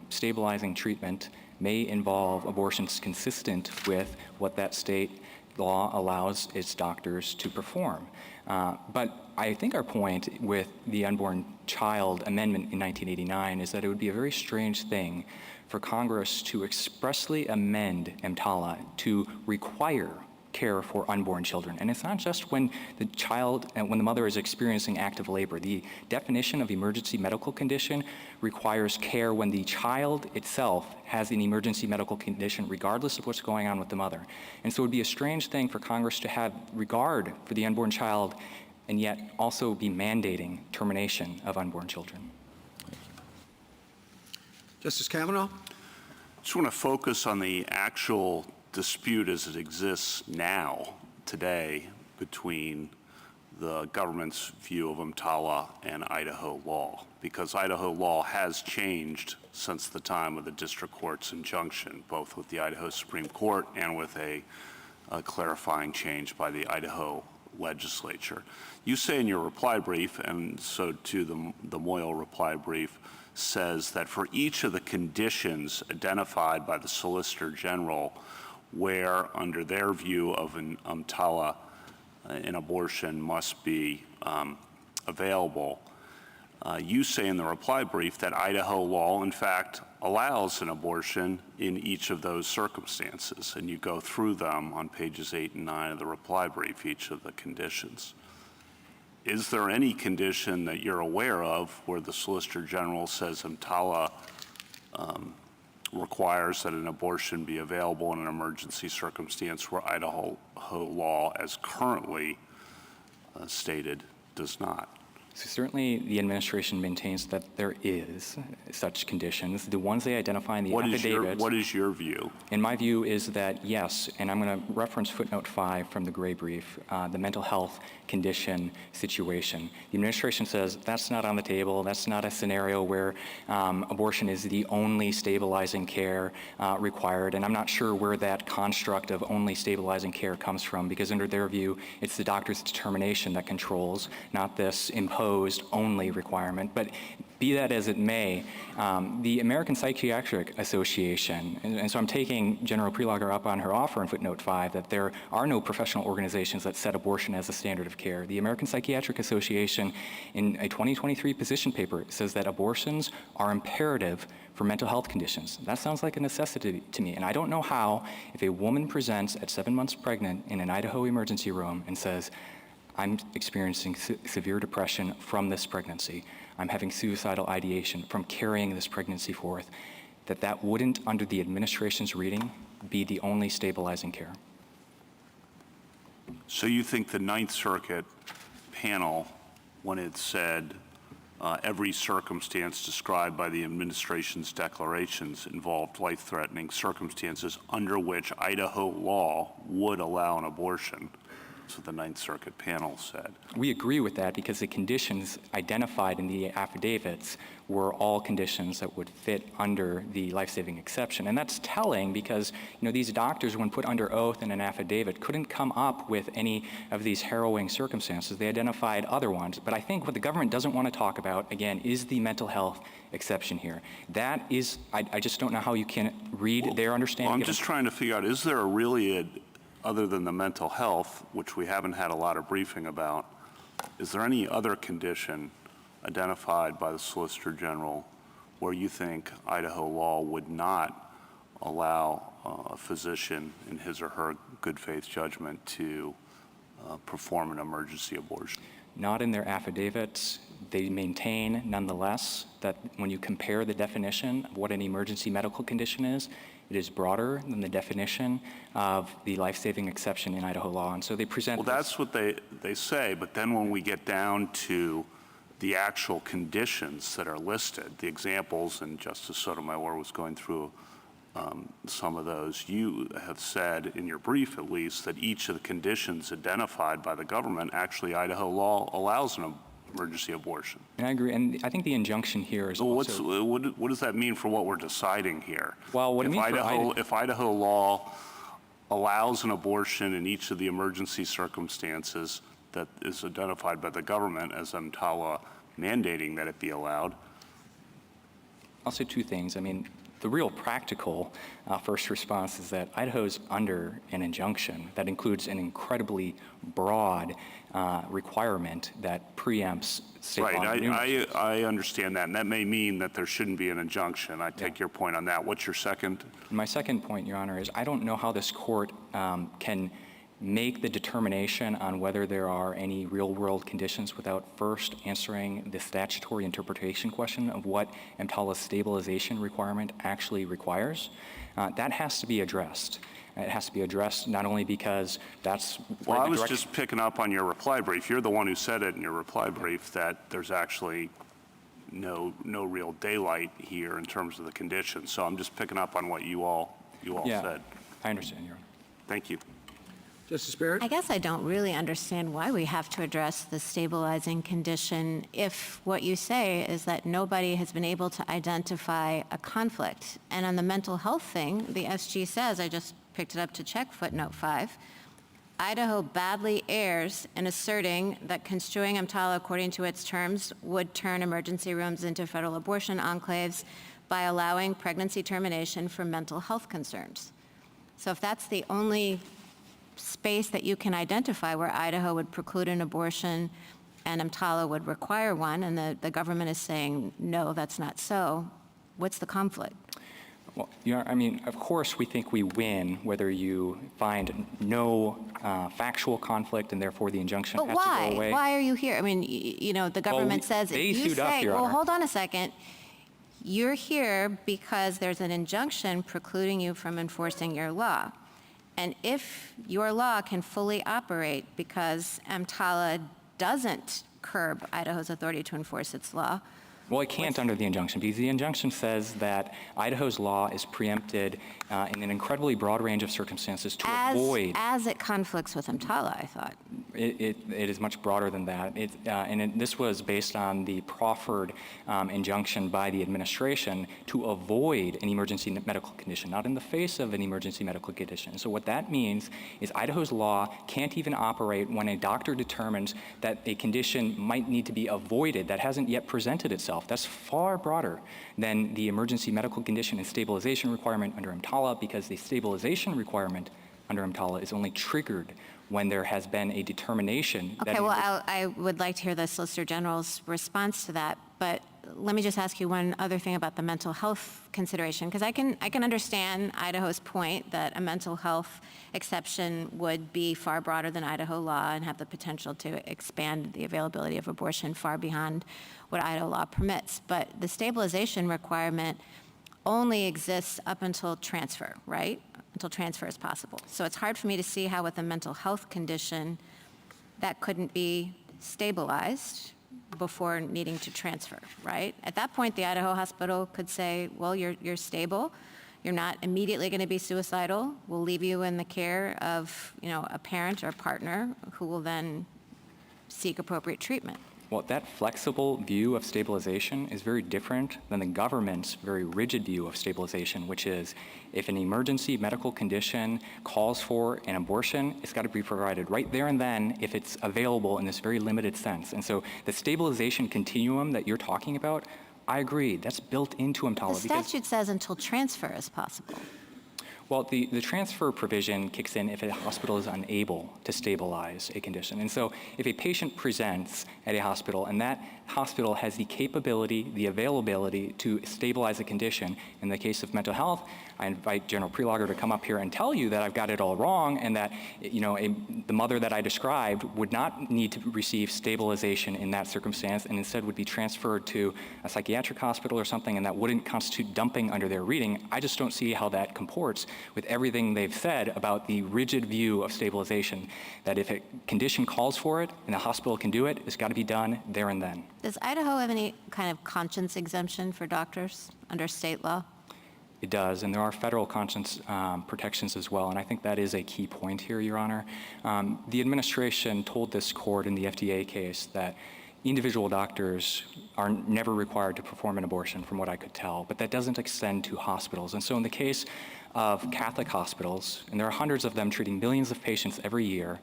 stabilizing treatment may involve abortions consistent with what that state law allows its doctors to perform. But I think our point with the Unborn Child Amendment in 1989 is that it would be a very strange thing for Congress to expressly amend EMTALA to require care for unborn children. And it's not just when the mother is experiencing active labor. The definition of emergency medical condition requires care when the child itself has an emergency medical condition, regardless of what's going on with the mother. And so it would be a strange thing for Congress to have regard for the unborn child and yet also be mandating termination of unborn children. Justice Kavanaugh? I just want to focus on the actual dispute as it exists now, today, between the government's view of EMTALA and Idaho law, because Idaho law has changed since the time of the district court's injunction, both with the Idaho Supreme Court and with a clarifying change by the Idaho legislature. You say in your reply brief, and so too the Moyle reply brief, says that for each of the conditions identified by the Solicitor General where, under their view of an EMTALA, an abortion must be available, You say in the reply brief that Idaho law, in fact, allows an abortion in each of those circumstances, and you go through them on pages 8 and 9 of the reply brief, each of the conditions. Is there any condition that you're aware of where the Solicitor General says EMTALA requires that an abortion be available in an emergency circumstance where Idaho law, as currently stated, does not? So certainly the administration maintains that there is such conditions. The ones they identify in the affidavits. What is your view? And my view is that yes, and I'm going to reference footnote 5 from the gray brief, the mental health condition situation. The administration says that's not on the table. That's not a scenario where abortion is the only stabilizing care required. And I'm not sure where that construct of only stabilizing care comes from, because under their view, it's the doctor's determination that controls, not this imposed only requirement. But be that as it may, the American Psychiatric Association, and so I'm taking General Prelogger up on her offer in footnote 5 that there are no professional organizations that set abortion as a standard of care. The American Psychiatric Association, in a 2023 position paper, says that abortions are imperative for mental health conditions. That sounds like a necessity to me, and I don't know how, if a woman presents at 7 months pregnant in an Idaho emergency room and says, I'm experiencing severe depression from this pregnancy, I'm having suicidal ideation from carrying this pregnancy forth, that wouldn't, under the administration's reading, be the only stabilizing care. So you think the Ninth Circuit panel, when it said every circumstance described by the administration's declarations involved life-threatening circumstances under which Idaho law would allow an abortion, that's what the Ninth Circuit panel said. We agree with that because the conditions identified in the affidavits were all conditions that would fit under the life-saving exception. And that's telling because, these doctors, when put under oath in an affidavit, couldn't come up with any of these harrowing circumstances. They identified other ones. But I think what the government doesn't want to talk about, again, is the mental health exception here. That is, I just don't know how you can read their understanding. Well, I'm just trying to figure out, is there other than the mental health, which we haven't had a lot of briefing about, is there any other condition identified by the Solicitor General where you think Idaho law would not allow a physician in his or her good faith judgment to perform an emergency abortion? Not in their affidavits. They maintain, nonetheless, that when you compare the definition of what an emergency medical condition is, it is broader than the definition of the life-saving exception in Idaho law. And so they present. Well, that's what they say, but then when we get down to the actual conditions that are listed, the examples, and Justice Sotomayor was going through some of those, you have said in your brief at least that each of the conditions identified by the government, actually Idaho law allows an emergency abortion. And I agree, and I think the injunction here is also. What does that mean for what we're deciding here? Well, what it means if Idaho law allows an abortion in each of the emergency circumstances that is identified by the government as EMTALA mandating that it be allowed. I'll say two things. I mean, the real practical first response is that Idaho's under an injunction that includes an incredibly broad requirement that preempts state law. Right, I understand that, and that may mean that there shouldn't be an injunction. I take your point on that. What's your second? My second point, Your Honor, is I don't know how this court can make the determination on whether there are any real-world conditions without first answering the statutory interpretation question of what EMTALA's stabilization requirement actually requires. That has to be addressed. It has to be addressed not only because that's... Well, I was just picking up on your reply brief. You're the one who said it in your reply brief that there's actually no real daylight here in terms of the conditions. So I'm just picking up on what you all said. I understand, Your Honor. Thank you. Justice Barrett? I guess I don't really understand why we have to address the stabilizing condition if what you say is that nobody has been able to identify a conflict. And on the mental health thing, the SG says, I just picked it up to check footnote 5, Idaho badly errs in asserting that construing EMTALA according to its terms would turn emergency rooms into federal abortion enclaves by allowing pregnancy termination for mental health concerns. So if that's the only space that you can identify where Idaho would preclude an abortion and EMTALA would require one, and the government is saying, no, that's not so, what's the conflict? Well, I mean, of course, we think we win whether you find no factual conflict and therefore the injunction But has to why? go away. Why are you here? I mean, you know, the government says, they if you sued us, say, Your well, Honor. hold on a second, you're here because there's an injunction precluding you from enforcing your law. And if your law can fully operate because EMTALA doesn't curb Idaho's authority to enforce its law, Well, it can't under the injunction because the injunction says that Idaho's law is preempted in an incredibly broad range of circumstances to avoid. as it conflicts with EMTALA, I thought. It is much broader than that. This was based on the proffered injunction by the administration to avoid an emergency medical condition, not in the face of an emergency medical condition. So what that means is Idaho's law can't even operate when a doctor determines that a condition might need to be avoided that hasn't yet presented itself. That's far broader than the emergency medical condition and stabilization requirement under EMTALA, because the stabilization requirement under EMTALA is only triggered when there has been a determination. Okay, well, I would like to hear the Solicitor General's response to that, but let me just ask you one other thing about the mental health consideration, because I can understand Idaho's point that a mental health exception would be far broader than Idaho law and have the potential to expand the availability of abortion far beyond what Idaho law permits. But the stabilization requirement only exists up until transfer, right? Until transfer is possible. So it's hard for me to see how with a mental health condition that couldn't be stabilized before needing to transfer, right? At that point, the Idaho hospital could say, well, you're stable. You're not immediately going to be suicidal. We'll leave you in the care of, a parent or partner who will then seek appropriate treatment. Well, that flexible view of stabilization is very different than the government's very rigid view of stabilization, which is if an emergency medical condition calls for an abortion, it's got to be provided right there and then if it's available in this very limited sense. And so the stabilization continuum that you're talking about, I agree, that's built into EMTALA. The statute says until transfer is possible. Well, the transfer provision kicks in if a hospital is unable to stabilize a condition. And so if a patient presents at a hospital and that hospital has the capability, the availability to stabilize a condition, in the case of mental health, I invite General Prelogger to come up here and tell you that I've got it all wrong and that, the mother that I described would not need to receive stabilization in that circumstance and instead would be transferred to a psychiatric hospital or something, and that wouldn't constitute dumping under their reading. I just don't see how that comports with everything they've said about the rigid view of stabilization, that if a condition calls for it and the hospital can do it, it's got to be done there and then. Does Idaho have any kind of conscience exemption for doctors under state law? It does, and there are federal conscience protections as well, and I think that is a key point here, Your Honor. The administration told this court in the FDA case that individual doctors are never required to perform an abortion, from what I could tell, but that doesn't extend to hospitals. And so in the case of Catholic hospitals, and there are hundreds of them treating millions of patients every year,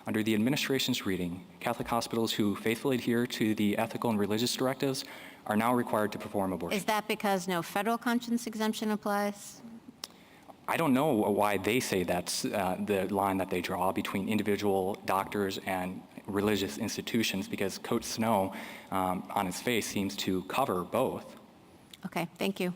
under the administration's reading, Catholic hospitals who faithfully adhere to the ethical and religious directives are now required to perform abortion. Is that because no federal conscience exemption applies? I don't know why they say that's the line that they draw between individual doctors and religious institutions, because Coat Snow on its face seems to cover both. Okay, thank you.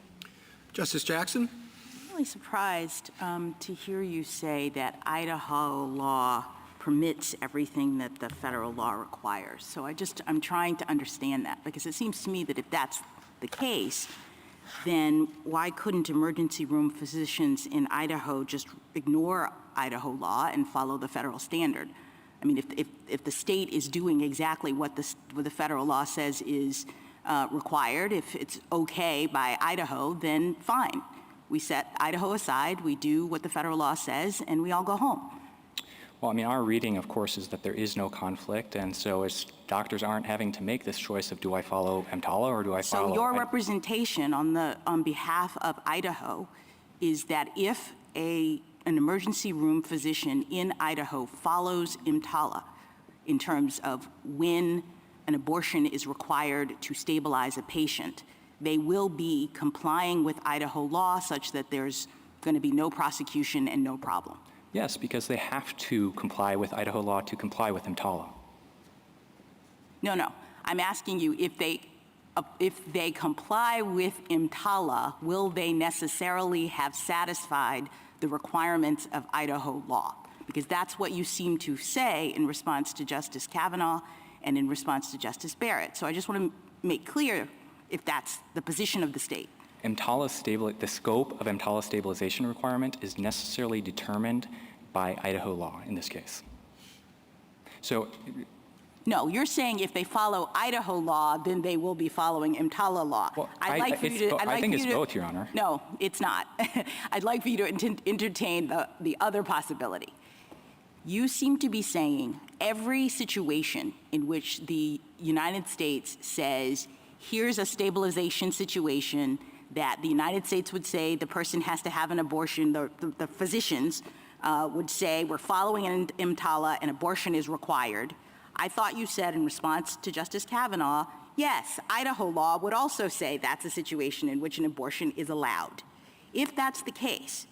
Justice Jackson? I'm really surprised to hear you say that Idaho law permits everything that the federal law requires. So I'm trying to understand that, because it seems to me that if that's the case, then why couldn't emergency room physicians in Idaho just ignore Idaho law and follow the federal standard? I mean, if the state is doing exactly what the federal law says is required, if it's okay by Idaho, then fine. We set Idaho aside, we do what the federal law says, and we all go home. Well, I mean, our reading, of course, is that there is no conflict, and so doctors aren't having to make this choice of do I follow EMTALA or do I follow... So your representation on behalf of Idaho is that if an emergency room physician in Idaho follows EMTALA in terms of when an abortion is required to stabilize a patient, they will be complying with Idaho law such that there's going to be no prosecution and no problem. Yes, because they have to comply with Idaho law to comply with EMTALA. No. I'm asking you if they comply with EMTALA, will they necessarily have satisfied the requirements of Idaho law? Because that's what you seem to say in response to Justice Kavanaugh and in response to Justice Barrett. So I just want to make clear if that's the position of the state. The scope of EMTALA stabilization requirement is necessarily determined by Idaho law in this case. So, no, you're saying if they follow Idaho law, then they will be following EMTALA law. Well, I think it's both, Your Honor. No, it's not. I'd like for you to entertain the other possibility. You seem to be saying every situation in which the United States says, here's a stabilization situation that the United States would say the person has to have an abortion, the physicians would say we're following an EMTALA and abortion is required. I thought you said in response to Justice Kavanaugh, yes, Idaho law would also say that's a situation in which an abortion is allowed. If that's the case,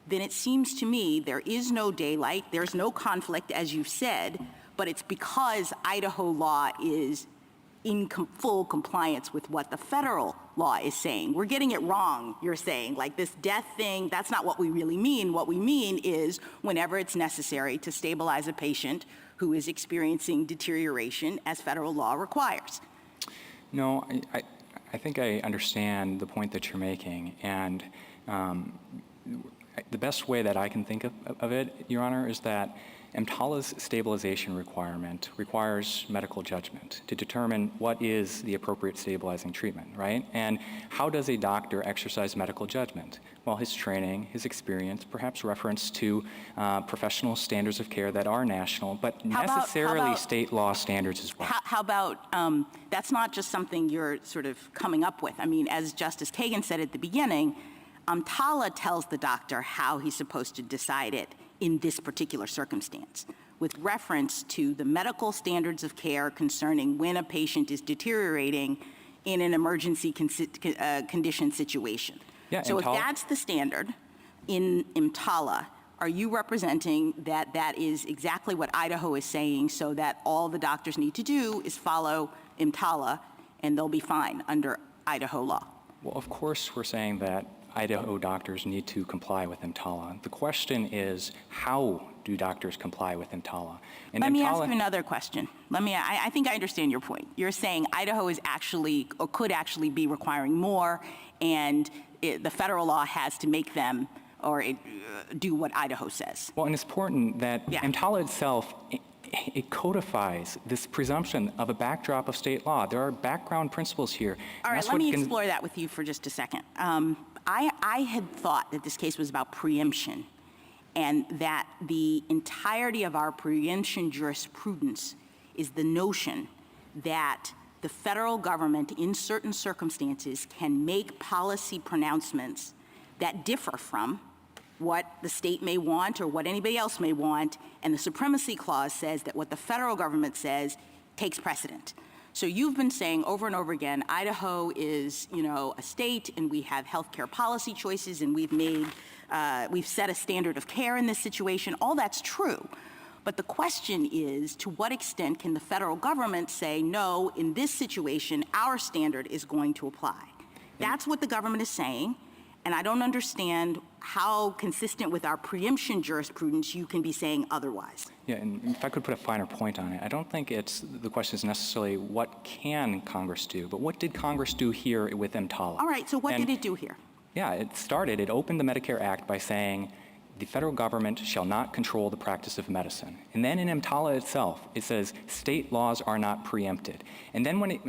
then it seems to me there is no daylight, there's no conflict, as you said, but it's because Idaho law is in full compliance with what the federal law is saying. We're getting it wrong, you're saying. Like this death thing, that's not what we really mean. What we mean is whenever it's necessary to stabilize a patient who is experiencing deterioration as federal law requires. No, I think I understand the point that you're making. And the best way that I can think of it, Your Honor, is that EMTALA's stabilization requirement requires medical judgment to determine what is the appropriate stabilizing treatment, right? And how does a doctor exercise medical judgment? Well, his training, his experience, perhaps reference to professional standards of care that are national, but necessarily state law standards as well. How about, that's not just something you're sort of coming up with. I mean, as Justice Kagan said at the beginning, EMTALA tells the doctor how he's supposed to decide it in this particular circumstance, with reference to the medical standards of care concerning when a patient is deteriorating in an emergency condition situation. Yeah, so if that's the standard in EMTALA, are you representing that that is exactly what Idaho is saying, so that all the doctors need to do is follow EMTALA and they'll be fine under Idaho law? Well, of course we're saying that Idaho doctors need to comply with EMTALA. The question is, how do doctors comply with EMTALA? And Let me ask you another question. I think I understand your point. You're saying Idaho is actually, or could actually be requiring more, and the federal law has to make them or do what Idaho says. Well, and it's important that EMTALA itself, it codifies this presumption of a backdrop of state law. There are background principles here. All right, let me explore that with you for just a second. I had thought that this case was about preemption, and that the entirety of our preemption jurisprudence is the notion that the federal government in certain circumstances can make policy pronouncements that differ from what the state may want or what anybody else may want, and the Supremacy Clause says that what the federal government says takes precedent. So you've been saying over and over again, Idaho is, a state, and we have healthcare policy choices, and we've set a standard of care in this situation. All that's true. But the question is, to what extent can the federal government say, no, in this situation, our standard is going to apply? That's what the government is saying, and I don't understand how consistent with our preemption jurisprudence you can be saying otherwise. Yeah, and if I could put a finer point on it, I don't think the question is necessarily what can Congress do, but what did Congress do here with EMTALA? All right, so what did it do here? Yeah, it opened the Medicare Act by saying the federal government shall not control the practice of medicine. And then in EMTALA itself, it says state laws are not preempted. And then when you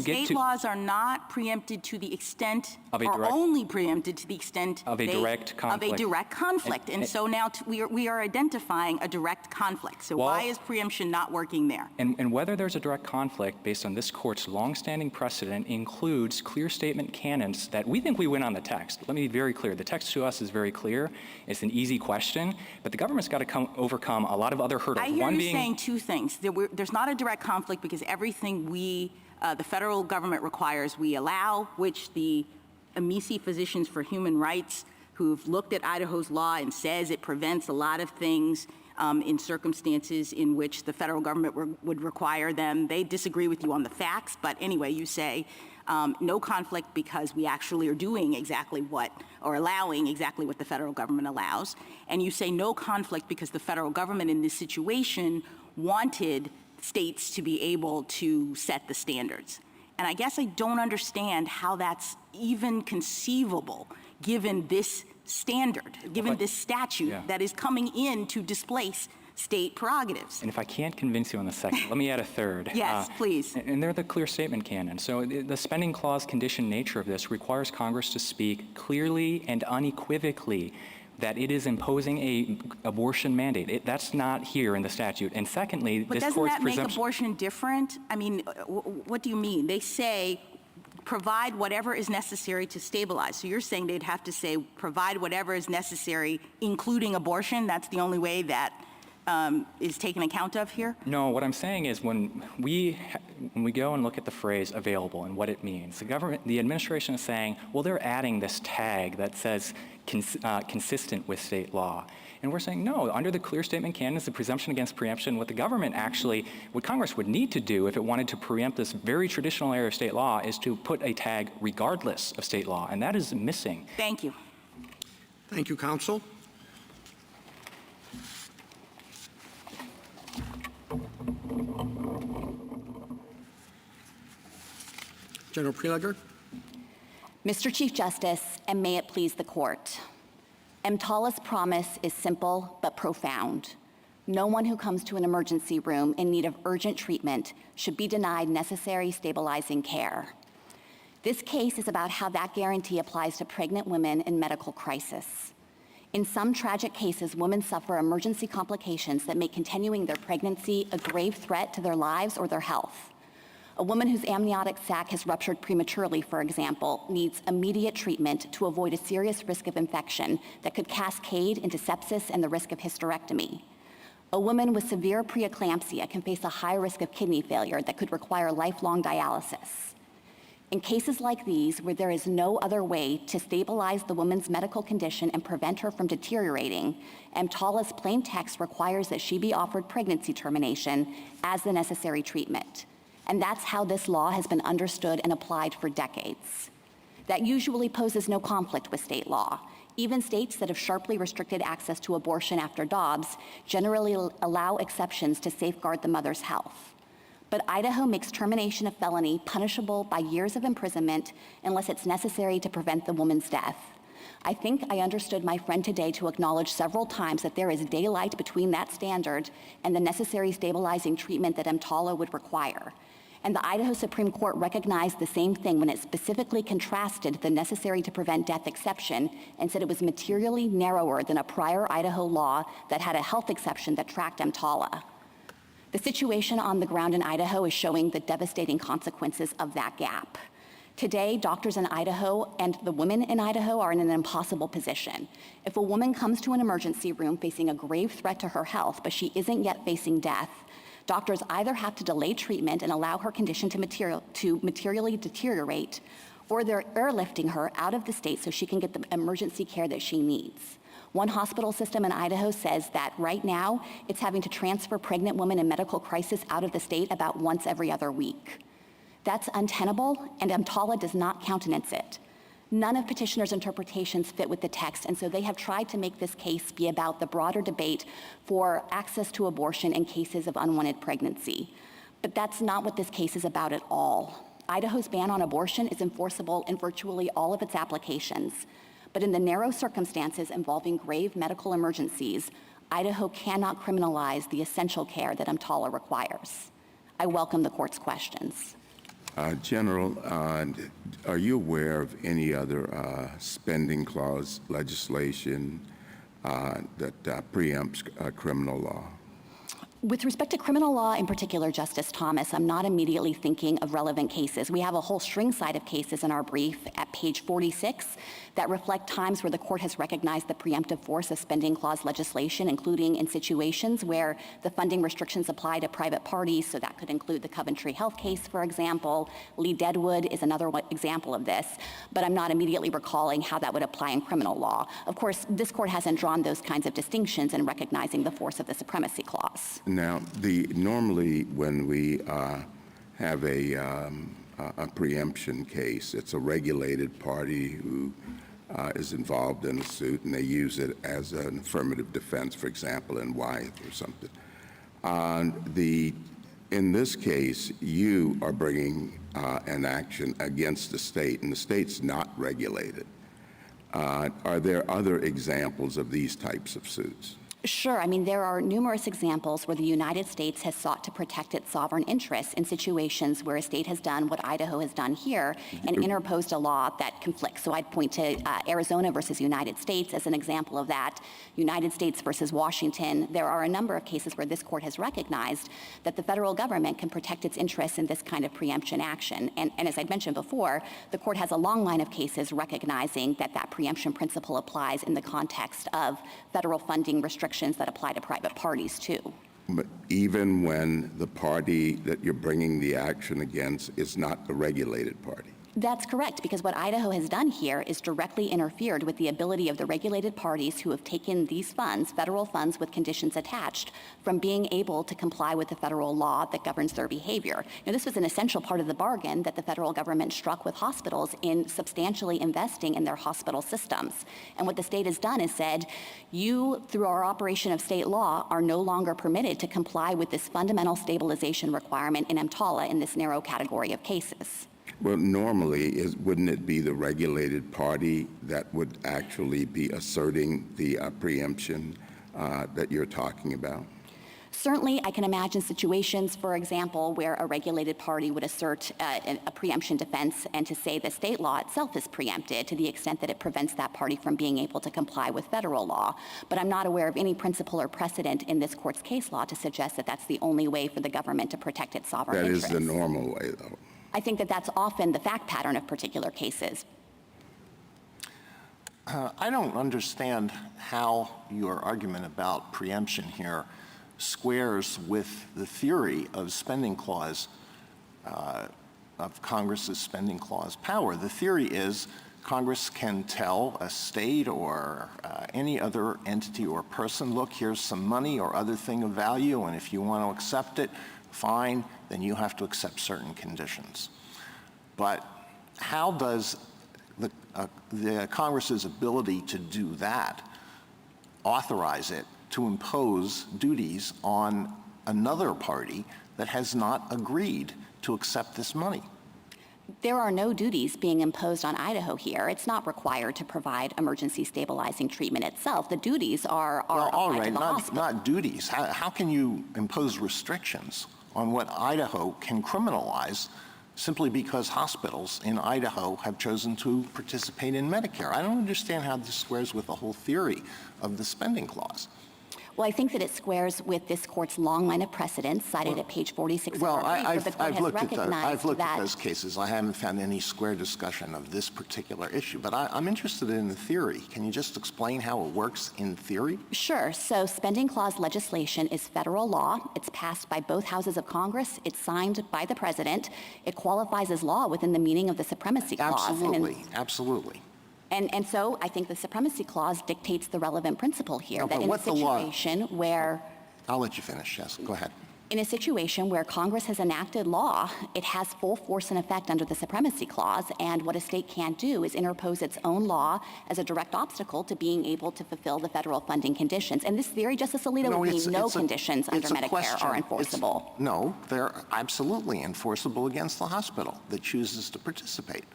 get to... State laws are not preempted to the extent, or only preempted to the extent of a direct conflict. Of a direct conflict. And so now we are identifying a direct conflict. So why is preemption not working there? And whether there's a direct conflict based on this court's longstanding precedent includes clear statement canons that we think we win on the text. Let me be very clear. The text to us is very clear. It's an easy question, but the government's got to overcome a lot of other hurdles. I hear you saying two things. There's not a direct conflict because everything the federal government requires, we allow, which the Amici Physicians for Human Rights, who've looked at Idaho's law and says it prevents a lot of things, in circumstances in which the federal government would require them. They disagree with you on the facts, but anyway, you say no conflict because we actually are doing exactly what, or allowing exactly what the federal government allows. And you say no conflict because the federal government in this situation wanted states to be able to set the standards. And I guess I don't understand how that's even conceivable given this standard, given this statute that is coming in to displace state prerogatives. And if I can't convince you on the second, let me add a third. Yes, please. And they're the clear statement canon. So the spending clause condition nature of this requires Congress to speak clearly and unequivocally that it is imposing a abortion mandate. That's not here in the statute. And secondly, But this doesn't court's that make presumption. abortion different? I mean, what do you mean? They say provide whatever is necessary to stabilize. So you're saying they'd have to say provide whatever is necessary, including abortion? That's the only way that is taken account of here? No, what I'm saying is when we go and look at the phrase available and what it means, the administration is saying, well, they're adding this tag that says consistent with state law. And we're saying, no, under the clear statement canon is the presumption against preemption. What Congress would need to do if it wanted to preempt this very traditional area of state law is to put a tag regardless of state law, and that is missing. Thank you. Thank you, counsel. General Preleger. Mr. Chief Justice, and may it please the court. EMTALA's promise is simple but profound. No one who comes to an emergency room in need of urgent treatment should be denied necessary stabilizing care. This case is about how that guarantee applies to pregnant women in medical crisis. In some tragic cases, women suffer emergency complications that make continuing their pregnancy a grave threat to their lives or their health. A woman whose amniotic sac has ruptured prematurely, for example, needs immediate treatment to avoid a serious risk of infection that could cascade into sepsis and the risk of hysterectomy. A woman with severe preeclampsia can face a high risk of kidney failure that could require lifelong dialysis. In cases like these, where there is no other way to stabilize the woman's medical condition and prevent her from deteriorating, EMTALA's plain text requires that she be offered pregnancy termination as the necessary treatment. And that's how this law has been understood and applied for decades. That usually poses no conflict with state law. Even states that have sharply restricted access to abortion after Dobbs generally allow exceptions to safeguard the mother's health. But Idaho makes termination of felony punishable by years of imprisonment unless it's necessary to prevent the woman's death. I think I understood my friend today to acknowledge several times that there is daylight between that standard and the necessary stabilizing treatment that EMTALA would require. And the Idaho Supreme Court recognized the same thing when it specifically contrasted the necessary to prevent death exception and said it was materially narrower than a prior Idaho law that had a health exception that tracked EMTALA. The situation on the ground in Idaho is showing the devastating consequences of that gap. Today, doctors in Idaho and the women in Idaho are in an impossible position. If a woman comes to an emergency room facing a grave threat to her health, but she isn't yet facing death, doctors either have to delay treatment and allow her condition to materially deteriorate, or they're airlifting her out of the state so she can get the emergency care that she needs. One hospital system in Idaho says that right now it's having to transfer pregnant women in medical crisis out of the state about once every other week. That's untenable, and EMTALA does not countenance it. None of petitioners' interpretations fit with the text, and so they have tried to make this case be about the broader debate for access to abortion in cases of unwanted pregnancy. But that's not what this case is about at all. Idaho's ban on abortion is enforceable in virtually all of its applications. But in the narrow circumstances involving grave medical emergencies, Idaho cannot criminalize the essential care that EMTALA requires. I welcome the court's questions. General, are you aware of any other spending clause legislation that preempts criminal law? With respect to criminal law in particular, Justice Thomas, I'm not immediately thinking of relevant cases. We have a whole string side of cases in our brief at page 46 that reflect times where the court has recognized the preemptive force of spending clause legislation, including in situations where the funding restrictions apply to private parties. So that could include the Coventry Health case, for example. Lee Deadwood is another example of this, but I'm not immediately recalling how that would apply in criminal law. Of course, this court hasn't drawn those kinds of distinctions in recognizing the force of the supremacy clause. Now, normally when we have a preemption case, it's a regulated party who is involved in a suit, and they use it as an affirmative defense, for example, in Wyeth or something. In this case, you are bringing an action against the state, and the state's not regulated. Are there other examples of these types of suits? Sure. I mean, there are numerous examples where the United States has sought to protect its sovereign interests in situations where a state has done what Idaho has done here and interposed a law that conflicts. So I'd point to Arizona versus United States as an example of that, United States versus Washington. There are a number of cases where this court has recognized that the federal government can protect its interests in this kind of preemption action. And as I'd mentioned before, the court has a long line of cases recognizing that that preemption principle applies in the context of federal funding restrictions that apply to private parties too. But even when the party that you're bringing the action against is not the regulated party? That's correct, because what Idaho has done here is directly interfered with the ability of the regulated parties who have taken these funds, federal funds with conditions attached, from being able to comply with the federal law that governs their behavior. Now, this was an essential part of the bargain that the federal government struck with hospitals in substantially investing in their hospital systems. And what the state has done is said, you, through our operation of state law, are no longer permitted to comply with this fundamental stabilization requirement in EMTALA in this narrow category of cases. Well, normally, wouldn't it be the regulated party that would actually be asserting the preemption that you're talking about? Certainly, I can imagine situations, for example, where a regulated party would assert a preemption defense and to say the state law itself is preempted to the extent that it prevents that party from being able to comply with federal law. But I'm not aware of any principle or precedent in this court's case law to suggest that that's the only way for the government to protect its sovereign interests. That is the normal way, though. I think that that's often the fact pattern of particular cases. I don't understand how your argument about preemption here squares with the theory of spending clause, of Congress's spending clause power. The theory is Congress can tell a state or any other entity or person, look, here's some money or other thing of value, and if you want to accept it, fine, then you have to accept certain conditions. But how does the Congress's ability to do that authorize it to impose duties on another party that has not agreed to accept this money? There are no duties being imposed on Idaho here. It's not required to provide emergency stabilizing treatment itself. The duties are well, all applied right, to the hospital. not duties. How can you impose restrictions on what Idaho can criminalize simply because hospitals in Idaho have chosen to participate in Medicare? I don't understand how this squares with the whole theory of the spending clause. Well, I think that it squares with this court's long line of precedents cited at page 46 Well, of our brief, where the court I've has looked recognized at those cases. I haven't found any square discussion of this particular issue, but I'm interested in the theory. Can you just explain how it works in theory? Sure. So spending clause legislation is federal law. It's passed by both houses of Congress. It's signed by the president. It qualifies as law within the meaning of the supremacy clause. Absolutely. And so I think the supremacy clause dictates the relevant principle here, No, that in a situation where I'll let you finish. Yes, go ahead. in a situation where Congress has enacted law, it has full force and effect under the supremacy clause, and what a state can't do is interpose its own law as a direct obstacle to being able to fulfill the federal funding conditions. And this theory, Justice Alito, would mean no conditions under Medicare are enforceable. No, they're absolutely enforceable against the hospital that chooses to participate.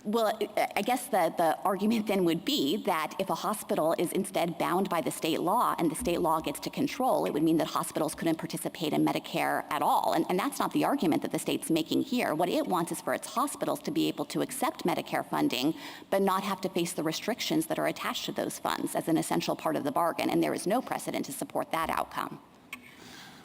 Well, I guess the argument then would be that if a hospital is instead bound by the state law and the state law gets to control, it would mean that hospitals couldn't participate in Medicare at all. And that's not the argument that the state's making here. What it wants is for its hospitals to be able to accept Medicare funding, but not have to face the restrictions that are attached to those funds as an essential part of the bargain. And there is no precedent to support that outcome.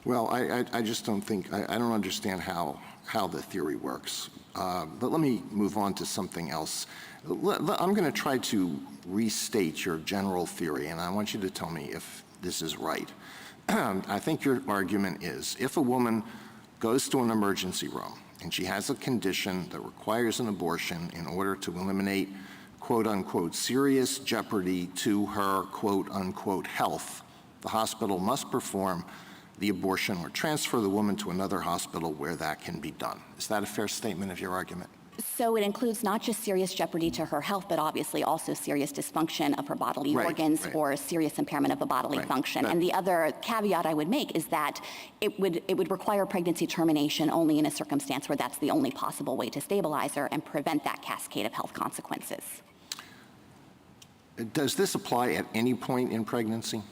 Well, I just don't think, I don't understand how the theory works. But let me move on to something else. I'm going to try to restate your general theory, and I want you to tell me if this is right. I think your argument is if a woman goes to an emergency room and she has a condition that requires an abortion in order to eliminate quote-unquote serious jeopardy to her quote-unquote health, the hospital must perform the abortion or transfer the woman to another hospital where that can be done. Is that a fair statement of your argument? So it includes not just serious jeopardy to her health, but obviously also serious dysfunction of her bodily organs or serious impairment of a bodily function. And the other caveat I would make is that it would require pregnancy termination only in a circumstance where that's the only possible way to stabilize her and prevent that cascade of health consequences. Does this apply at any point in pregnancy?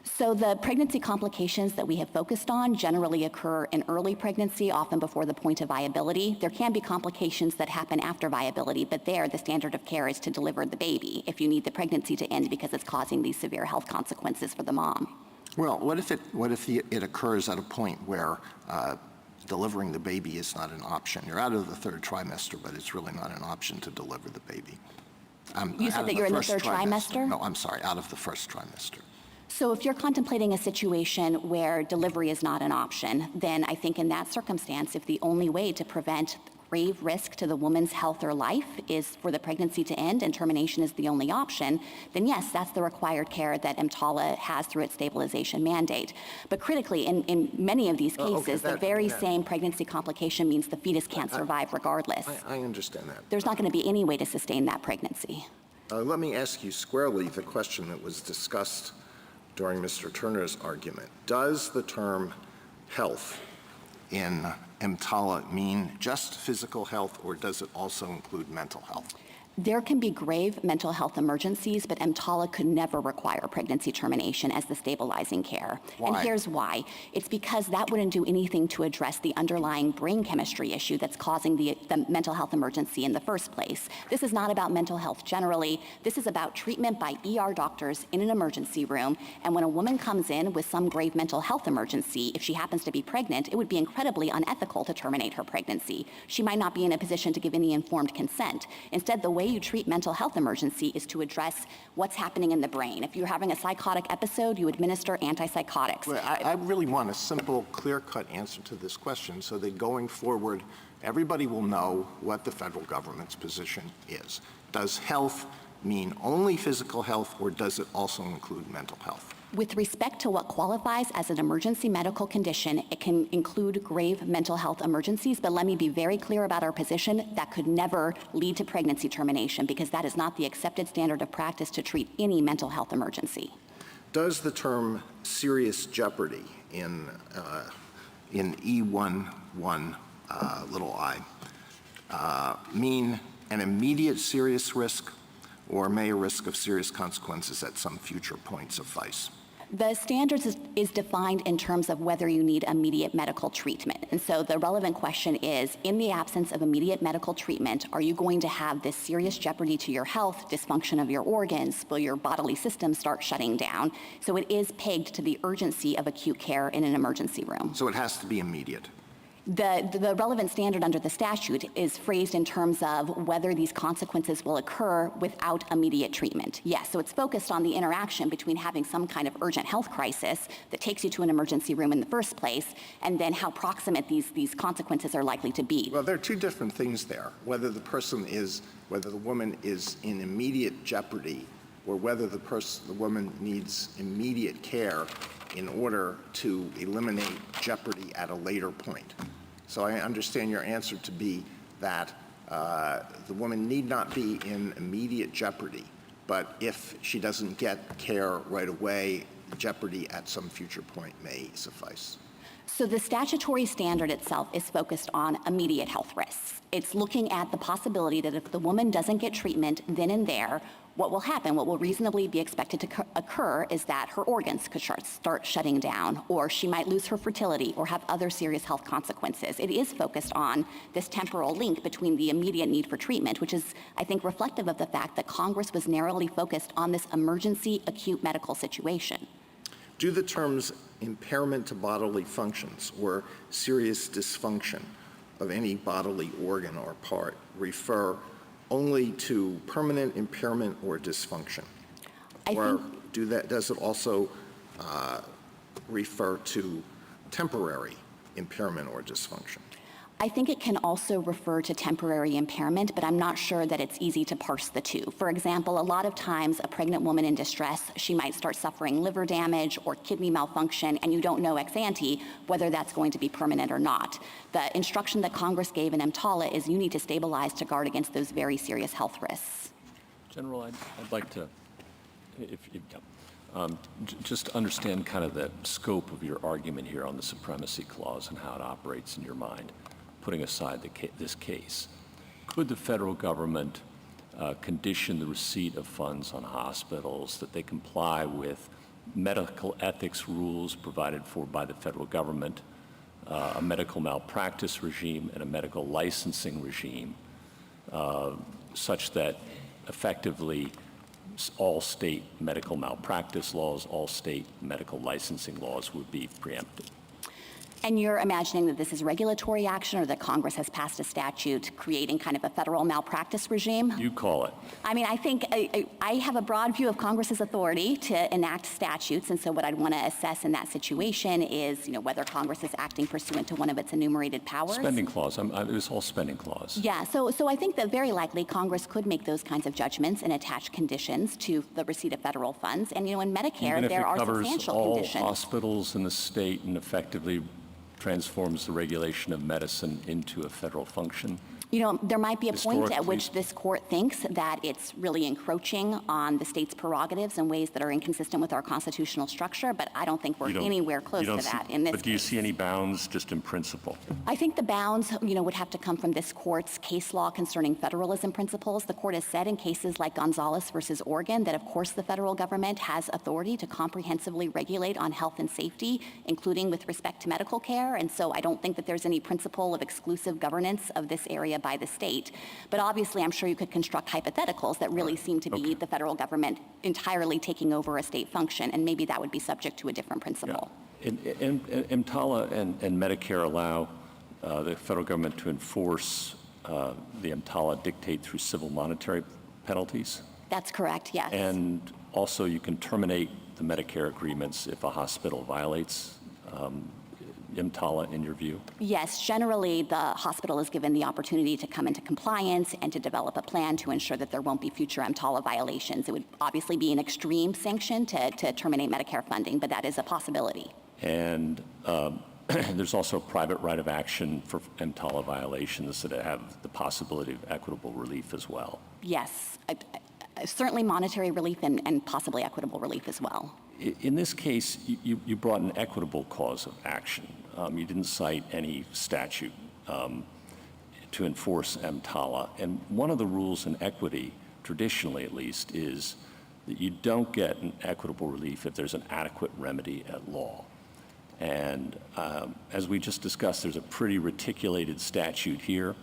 So the pregnancy complications that we have focused on generally occur in early pregnancy, often before the point of viability. There can be complications that happen after viability, but there the standard of care is to deliver the baby if you need the pregnancy to end because it's causing these severe health consequences for the mom. Well, what if it occurs at a point where delivering the baby is not an option? You're out of the third trimester, but it's really not an option to deliver the baby. You said that you're in the third trimester? No, I'm sorry, out of the first trimester. So if you're contemplating a situation where delivery is not an option, then I think in that circumstance, if the only way to prevent grave risk to the woman's health or life is for the pregnancy to end and termination is the only option, then yes, that's the required care that EMTALA has through its stabilization mandate. But critically, in many of these cases, the very same pregnancy complication means the fetus can't survive regardless. I understand that. There's not going to be any way to sustain that pregnancy. Let me ask you squarely the question that was discussed during Mr. Turner's argument. Does the term health in EMTALA mean just physical health, or does it also include mental health? There can be grave mental health emergencies, but EMTALA could never require pregnancy termination as the stabilizing care. Why? And here's why. It's because that wouldn't do anything to address the underlying brain chemistry issue that's causing the mental health emergency in the first place. This is not about mental health generally. This is about treatment by ER doctors in an emergency room. And when a woman comes in with some grave mental health emergency, if she happens to be pregnant, it would be incredibly unethical to terminate her pregnancy. She might not be in a position to give any informed consent. Instead, the way you treat mental health emergency is to address what's happening in the brain. If you're having a psychotic episode, you administer antipsychotics. Well, I really want a simple, clear-cut answer to this question so that going forward, everybody will know what the federal government's position is. Does health mean only physical health, or does it also include mental health? With respect to what qualifies as an emergency medical condition, it can include grave mental health emergencies, but let me be very clear about our position. That could never lead to pregnancy termination because that is not the accepted standard of practice to treat any mental health emergency. Does the term serious jeopardy in E11 little I mean an immediate serious risk, or may a risk of serious consequences at some future point suffice? The standards is defined in terms of whether you need immediate medical treatment. And so the relevant question is, in the absence of immediate medical treatment, are you going to have this serious jeopardy to your health, dysfunction of your organs, will your bodily system start shutting down? So it is pegged to the urgency of acute care in an emergency room. So it has to be immediate. The relevant standard under the statute is phrased in terms of whether these consequences will occur without immediate treatment. Yes, so it's focused on the interaction between having some kind of urgent health crisis that takes you to an emergency room in the first place, and then how proximate these consequences are likely to be. Well, there are two different things there. Whether the woman is in immediate jeopardy, or whether the woman needs immediate care in order to eliminate jeopardy at a later point. So I understand your answer to be that the woman need not be in immediate jeopardy, but if she doesn't get care right away, jeopardy at some future point may suffice. So the statutory standard itself is focused on immediate health risks. It's looking at the possibility that if the woman doesn't get treatment then and there, what will happen, what will reasonably be expected to occur is that her organs could start shutting down, or she might lose her fertility or have other serious health consequences. It is focused on this temporal link between the immediate need for treatment, which is, I think, reflective of the fact that Congress was narrowly focused on this emergency acute medical situation. Do the terms impairment to bodily functions or serious dysfunction of any bodily organ or part refer only to permanent impairment or dysfunction? Does it also refer to temporary impairment or dysfunction? I think it can also refer to temporary impairment, but I'm not sure that it's easy to parse the two. For example, a lot of times a pregnant woman in distress, she might start suffering liver damage or kidney malfunction, and you don't know ex ante whether that's going to be permanent or not. The instruction that Congress gave in EMTALA is you need to stabilize to guard against those very serious health risks. General, I'd like to, just understand kind of the scope of your argument here on the Supremacy Clause and how it operates in your mind, putting aside this case. Could the federal government condition the receipt of funds on hospitals that they comply with medical ethics rules provided for by the federal government, a medical malpractice regime, and a medical licensing regime, such that effectively all state medical malpractice laws, all state medical licensing laws would be preempted? And you're imagining that this is regulatory action or that Congress has passed a statute creating kind of a federal malpractice regime? You call it. I mean, I think I have a broad view of Congress's authority to enact statutes, and so what I'd want to assess in that situation is, whether Congress is acting pursuant to one of its enumerated powers. Spending clause. It was all spending clause. Yeah, so I think that very likely Congress could make those kinds of judgments and attach conditions to the receipt of federal funds. And, in Medicare, there are substantial all conditions. Hospitals in the state and effectively transforms the regulation of medicine into a federal function. There might be a point at which this court thinks that it's really encroaching on the state's prerogatives in ways that are inconsistent with our constitutional structure, but I don't think we're anywhere close to that in this But do you case. see any bounds just in principle? I think the bounds, would have to come from this court's case law concerning federalism principles. The court has said in cases like Gonzalez versus Oregon that, of course, the federal government has authority to comprehensively regulate on health and safety, including with respect to medical care. And so I don't think that there's any principle of exclusive governance of this area by the state. But obviously, I'm sure you could construct hypotheticals that really seem to be the federal government entirely taking over a state function, and maybe that would be subject to a different principle. Yeah. EMTALA and Medicare allow the federal government to enforce the EMTALA dictate through civil monetary penalties. That's correct, yes. And also you can terminate the Medicare agreements if a hospital violates EMTALA, in your view? Yes, generally the hospital is given the opportunity to come into compliance and to develop a plan to ensure that there won't be future EMTALA violations. It would obviously be an extreme sanction to terminate Medicare funding, but that is a possibility. And there's also a private right of action for EMTALA violations that have the possibility of equitable relief as well. Yes, certainly monetary relief and possibly equitable relief as well. In this case, you brought an equitable cause of action. You didn't cite any statute to enforce EMTALA. And one of the rules in equity, traditionally at least, is that you don't get an equitable relief if there's an adequate remedy at law. And as we just discussed, there's a pretty reticulated statute here.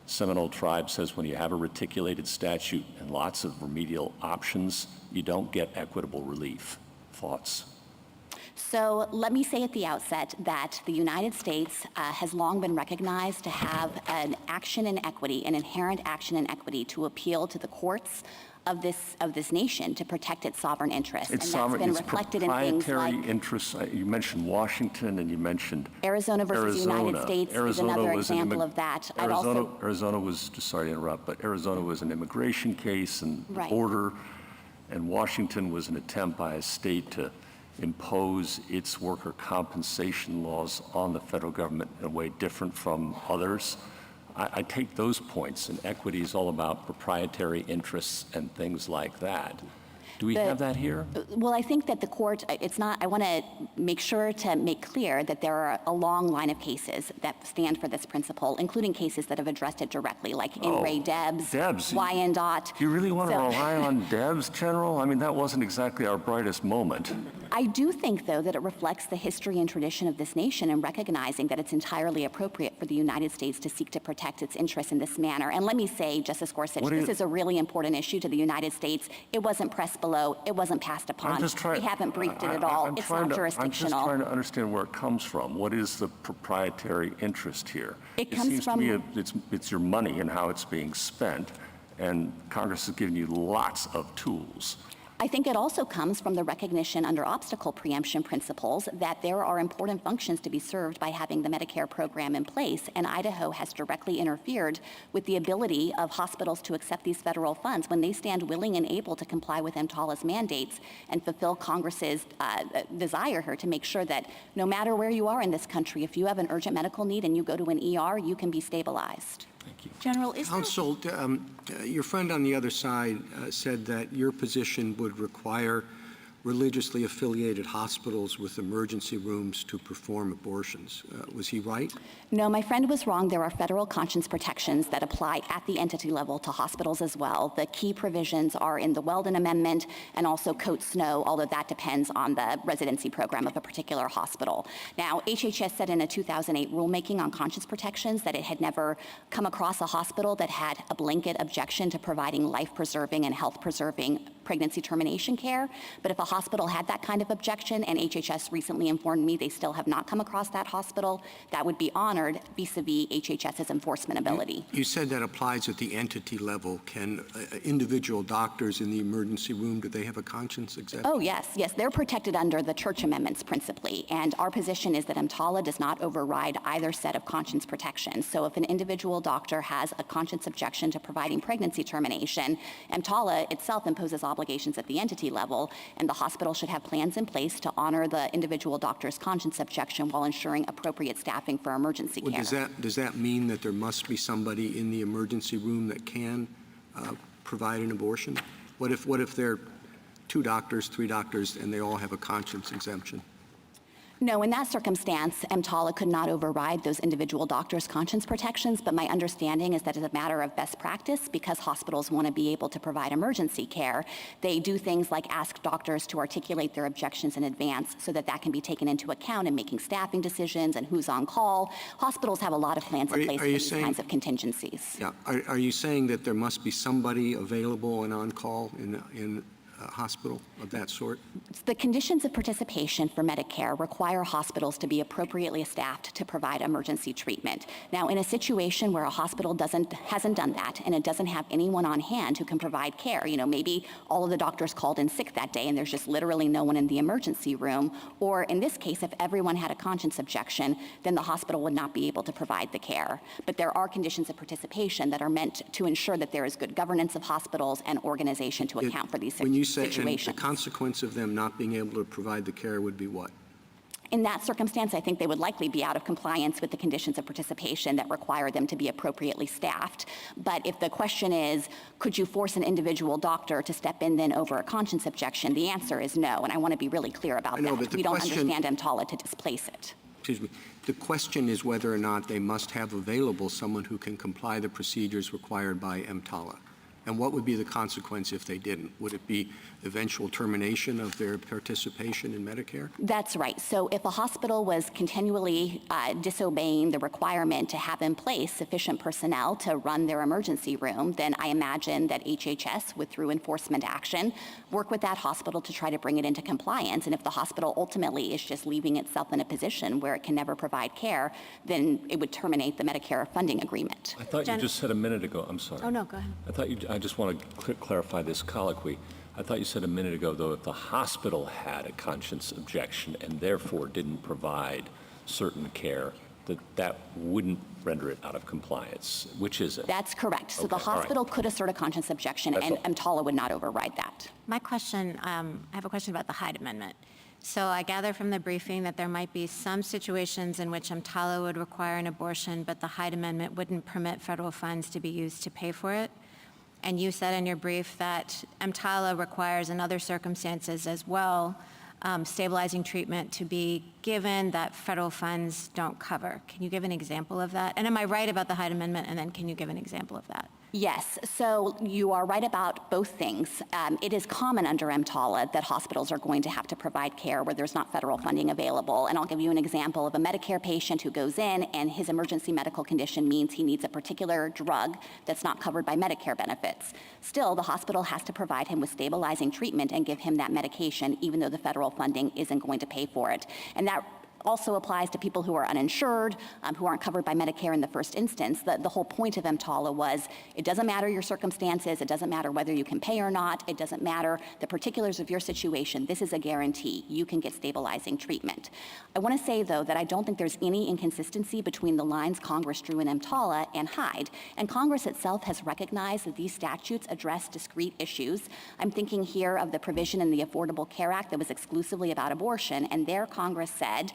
Seminole Tribe says when you have a reticulated statute and lots of remedial options, you don't get equitable relief. Thoughts? So let me say at the outset that the United States has long been recognized to have an action in equity, an inherent action in equity to appeal to the courts of this nation to protect its sovereign interests. It's and sovereign, that's been reflected in things like interests. You mentioned Washington and you mentioned Arizona versus the United States is another example of that. Arizona was, sorry to interrupt, but Arizona was an immigration case and Right. border, and Washington was an attempt by a state to impose its worker compensation laws on the federal government in a way different from others. I take those points, and equity is all about proprietary interests and things like that. Do we have that here? Well, I think that the court, it's not, I want to make sure to make clear that there are a long line of cases that stand for this principle, including cases that have addressed it directly, like In re Debs, Wyandotte. Do you really want to rely on Debs, General? I mean, that wasn't exactly our brightest moment. I do think, though, that it reflects the history and tradition of this nation and recognizing that it's entirely appropriate for the United States to seek to protect its interests in this manner. And let me say, Justice Gorsuch, this is a really important issue to the United States. It wasn't pressed below. It wasn't passed upon. We haven't briefed it at all. It's not jurisdictional. I'm just trying to understand where it comes from. What is the proprietary interest here? It comes seems from to me it's your money and how it's being spent, and Congress has given you lots of tools. I think it also comes from the recognition under obstacle preemption principles that there are important functions to be served by having the Medicare program in place, and Idaho has directly interfered with the ability of hospitals to accept these federal funds when they stand willing and able to comply with EMTALA's mandates and fulfill Congress's desire here to make sure that no matter where you are in this country, if you have an urgent medical need and you go to an ER, you can be stabilized. General, is there... Counsel, your friend on the other side said that your position would require religiously affiliated hospitals with emergency rooms to perform abortions. Was he right? No, my friend was wrong. There are federal conscience protections that apply at the entity level to hospitals as well. The key provisions are in the Weldon Amendment and also Coate Snow, although that depends on the residency program of a particular hospital. Now, HHS said in a 2008 rulemaking on conscience protections that it had never come across a hospital that had a blanket objection to providing life-preserving and health-preserving pregnancy termination care. But if a hospital had that kind of objection, and HHS recently informed me they still have not come across that hospital, that would be honored vis-a-vis HHS's enforcement ability. You said that applies at the entity level. Can individual doctors in the emergency room, do they have a conscience exemption? Oh, yes. Yes, they're protected under the Church Amendments principally, and our position is that EMTALA does not override either set of conscience protections. So if an individual doctor has a conscience objection to providing pregnancy termination, EMTALA itself imposes obligations at the entity level, and the hospital should have plans in place to honor the individual doctor's conscience objection while ensuring appropriate staffing for emergency care. Does that mean that there must be somebody in the emergency room that can provide an abortion? What if there are 2 doctors, 3 doctors, and they all have a conscience exemption? No, in that circumstance, EMTALA could not override those individual doctors' conscience protections, but my understanding is that as a matter of best practice, because hospitals want to be able to provide emergency care, they do things like ask doctors to articulate their objections in advance so that that can be taken into account in making staffing decisions and who's on call. Hospitals have a lot of plans in place for these kinds of contingencies. Yeah. Are you saying that there must be somebody available and on call in a hospital of that sort? The conditions of participation for Medicare require hospitals to be appropriately staffed to provide emergency treatment. Now, in a situation where a hospital hasn't done that and it doesn't have anyone on hand who can provide care, maybe all of the doctors called in sick that day and there's just literally no one in the emergency room, or in this case, if everyone had a conscience objection, then the hospital would not be able to provide the care. But there are conditions of participation that are meant to ensure that there is good governance of hospitals and organization to account for these situations. And the consequence of them not being able to provide the care would be what? In that circumstance, I think they would likely be out of compliance with the conditions of participation that require them to be appropriately staffed. But if the question is, could you force an individual doctor to step in then over a conscience objection, the answer is no, and I want to be really clear about that. We don't understand EMTALA to displace it. Excuse me. The question is whether or not they must have available someone who can comply the procedures required by EMTALA. And what would be the consequence if they didn't? Would it be eventual termination of their participation in Medicare? That's right. So if a hospital was continually disobeying the requirement to have in place sufficient personnel to run their emergency room, then I imagine that HHS would, through enforcement action, work with that hospital to try to bring it into compliance. And if the hospital ultimately is just leaving itself in a position where it can never provide care, then it would terminate the Medicare funding agreement. I thought you just said a minute ago, I'm sorry. Oh, no, go ahead. I just want to clarify this colloquy. I thought you said a minute ago, though, if the hospital had a conscience objection and therefore didn't provide certain care, that wouldn't render it out of compliance. Which is it? That's correct. So Okay, the hospital could assert a conscience objection, and EMTALA would not override that. My question, I have a question about the Hyde Amendment. So I gather from the briefing that there might be some situations in which EMTALA would require an abortion, but the Hyde Amendment wouldn't permit federal funds to be used to pay for it. And you said in your brief that EMTALA requires in other circumstances as well stabilizing treatment to be given that federal funds don't cover. Can you give an example of that? And am I right about the Hyde Amendment? And then can you give an example of that? Yes, so you are right about both things. It is common under EMTALA that hospitals are going to have to provide care where there's not federal funding available. And I'll give you an example of a Medicare patient who goes in and his emergency medical condition means he needs a particular drug that's not covered by Medicare benefits. Still, the hospital has to provide him with stabilizing treatment and give him that medication even though the federal funding isn't going to pay for it. And that also applies to people who are uninsured, who aren't covered by Medicare in the first instance. The whole point of EMTALA was it doesn't matter your circumstances, it doesn't matter whether you can pay or not, it doesn't matter the particulars of your situation. This is a guarantee. You can get stabilizing treatment. I want to say, though, that I don't think there's any inconsistency between the lines Congress drew in EMTALA and Hyde. And Congress itself has recognized that these statutes address discrete issues. I'm thinking here of the provision in the Affordable Care Act that was exclusively about abortion, and there Congress said,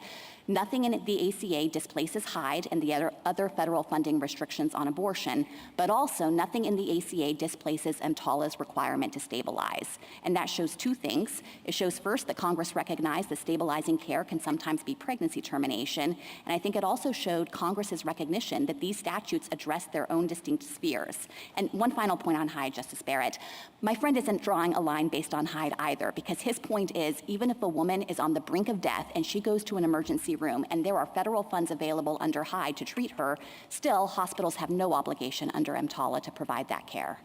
nothing in the ACA displaces Hyde and the other federal funding restrictions on abortion, but also nothing in the ACA displaces EMTALA's requirement to stabilize. And that shows two things. It shows first that Congress recognized that stabilizing care can sometimes be pregnancy termination, and I think it also showed Congress's recognition that these statutes address their own distinct spheres. And one final point on Hyde, Justice Barrett. My friend isn't drawing a line based on Hyde either, because his point is even if a woman is on the brink of death and she goes to an emergency room and there are federal funds available under Hyde to treat her, still hospitals have no obligation under EMTALA to provide that care.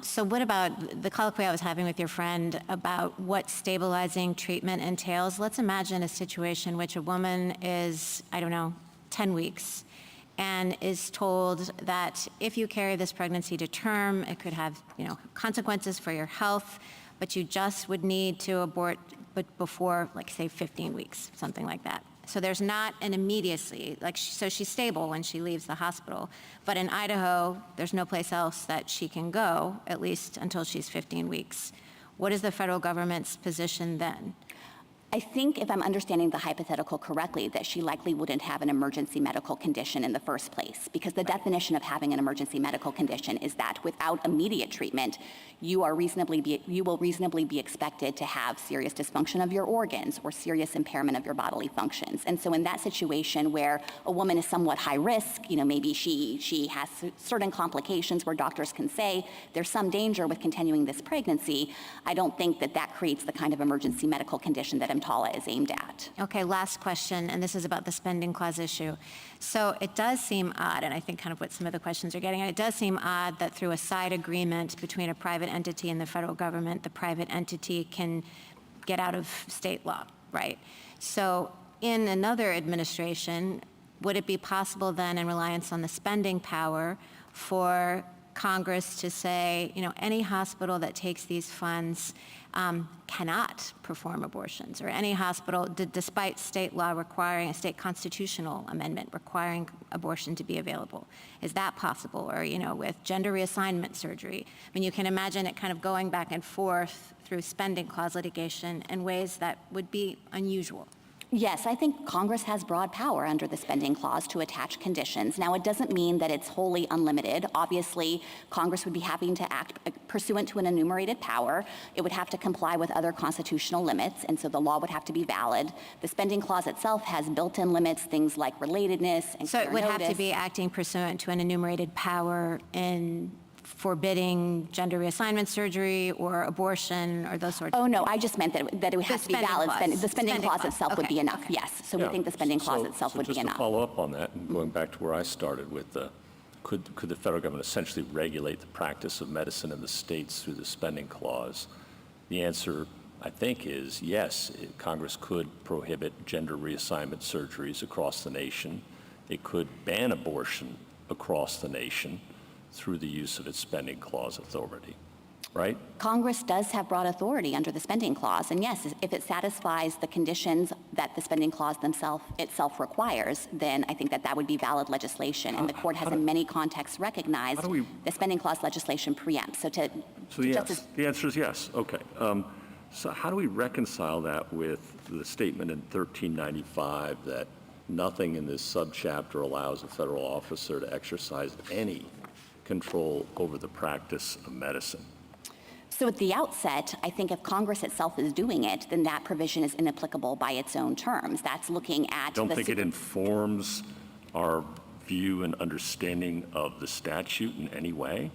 So what about the colloquy I was having with your friend about what stabilizing treatment entails? Let's imagine a situation in which a woman is, 10 weeks and is told that if you carry this pregnancy to term, it could have, consequences for your health, but you just would need to abort before, say, 15 weeks, something like that. So there's not an immediacy, so she's stable when she leaves the hospital. But in Idaho, there's no place else that she can go, at least until she's 15 weeks. What is the federal government's position then? I think, if I'm understanding the hypothetical correctly, that she likely wouldn't have an emergency medical condition in the first place, because the definition of having an emergency medical condition is that without immediate treatment, you will reasonably be expected to have serious dysfunction of your organs or serious impairment of your bodily functions. And so in that situation where a woman is somewhat high risk, maybe she has certain complications where doctors can say there's some danger with continuing this pregnancy, I don't think that creates the kind of emergency medical condition that EMTALA is aimed at. Okay, last question, and this is about the spending clause issue. So it does seem odd, and I think kind of what some of the questions are getting at, it does seem odd that through a side agreement between a private entity and the federal government, the private entity can get out of state law, right? So in another administration, would it be possible then, in reliance on the spending power, for Congress to say, any hospital that takes these funds cannot perform abortions, or any hospital, despite state law requiring, a state constitutional amendment requiring abortion to be available? Is that possible? Or, with gender reassignment surgery? I mean, you can imagine it kind of going back and forth through spending clause litigation in ways that would be unusual. Yes, I think Congress has broad power under the spending clause to attach conditions. Now, it doesn't mean that it's wholly unlimited. Obviously, Congress would be having to act pursuant to an enumerated power. It would have to comply with other constitutional limits, and so the law would have to be valid. The spending clause itself has built-in limits, things like relatedness and So it would notice. have to be acting pursuant to an enumerated power in forbidding gender reassignment surgery or abortion or those sorts of Oh, no, I just meant that it would have to be valid. The spending clause itself would be enough, yes. So we think the spending clause itself would be Just enough. to follow up on that, and going back to where I started with could the federal government essentially regulate the practice of medicine in the states through the spending clause? The answer, I think, is yes. Congress could prohibit gender reassignment surgeries across the nation. It could ban abortion across the nation through the use of its spending clause authority, right? Congress does have broad authority under the spending clause, and yes, if it satisfies the conditions that the spending clause itself requires, then I think that would be valid legislation, and the court has in many contexts recognized the spending clause legislation preempts. So yes, the answer is yes. Okay. So how do we reconcile that with the statement in 1395 that nothing in this subchapter allows a federal officer to exercise any control over the practice of medicine? So at the outset, I think if Congress itself is doing it, then that provision is inapplicable by its own terms. That's looking at Don't think it informs our view and understanding of the statute in any way?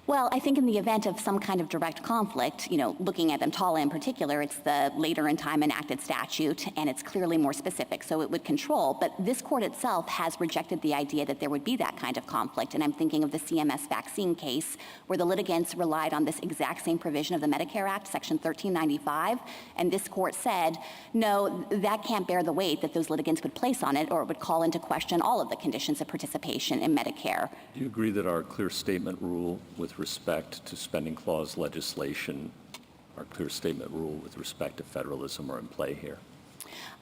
Well, I think in the event of some kind of direct conflict, looking at EMTALA in particular, it's the later in time enacted statute, and it's clearly more specific, so it would control. But this court itself has rejected the idea that there would be that kind of conflict, and I'm thinking of the CMS vaccine case, where the litigants relied on this exact same provision of the Medicare Act, Section 1395, and this court said, no, that can't bear the weight that those litigants would place on it, or it would call into question all of the conditions of participation in Medicare. Do you agree that our clear statement rule with respect to spending clause legislation, our clear statement rule with respect to federalism are in play here?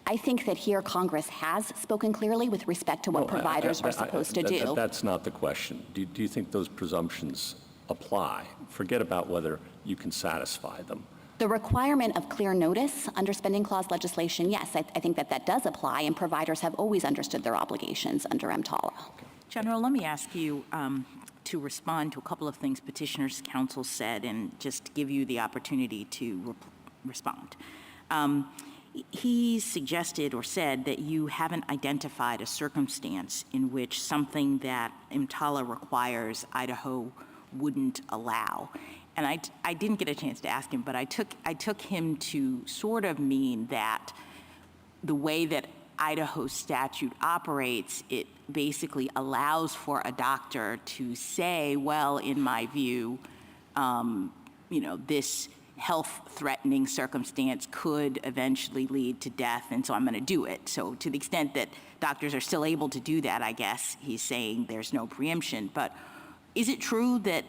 I think that here Congress has spoken clearly with respect to what providers are supposed to do. That's not the question. Do you think those presumptions apply? Forget about whether you can satisfy them. The requirement of clear notice under spending clause legislation, yes, I think that does apply, and providers have always understood their obligations under EMTALA. General, let me ask you to respond to a couple of things Petitioner's counsel said and just give you the opportunity to respond. He suggested or said that you haven't identified a circumstance in which something that EMTALA requires Idaho wouldn't allow. And I didn't get a chance to ask him, but I took him to sort of mean that the way that Idaho's statute operates, it basically allows for a doctor to say, well, in my view, this health-threatening circumstance could eventually lead to death, and so I'm going to do it. So to the extent that doctors are still able to do that, I guess he's saying there's no preemption. But is it true that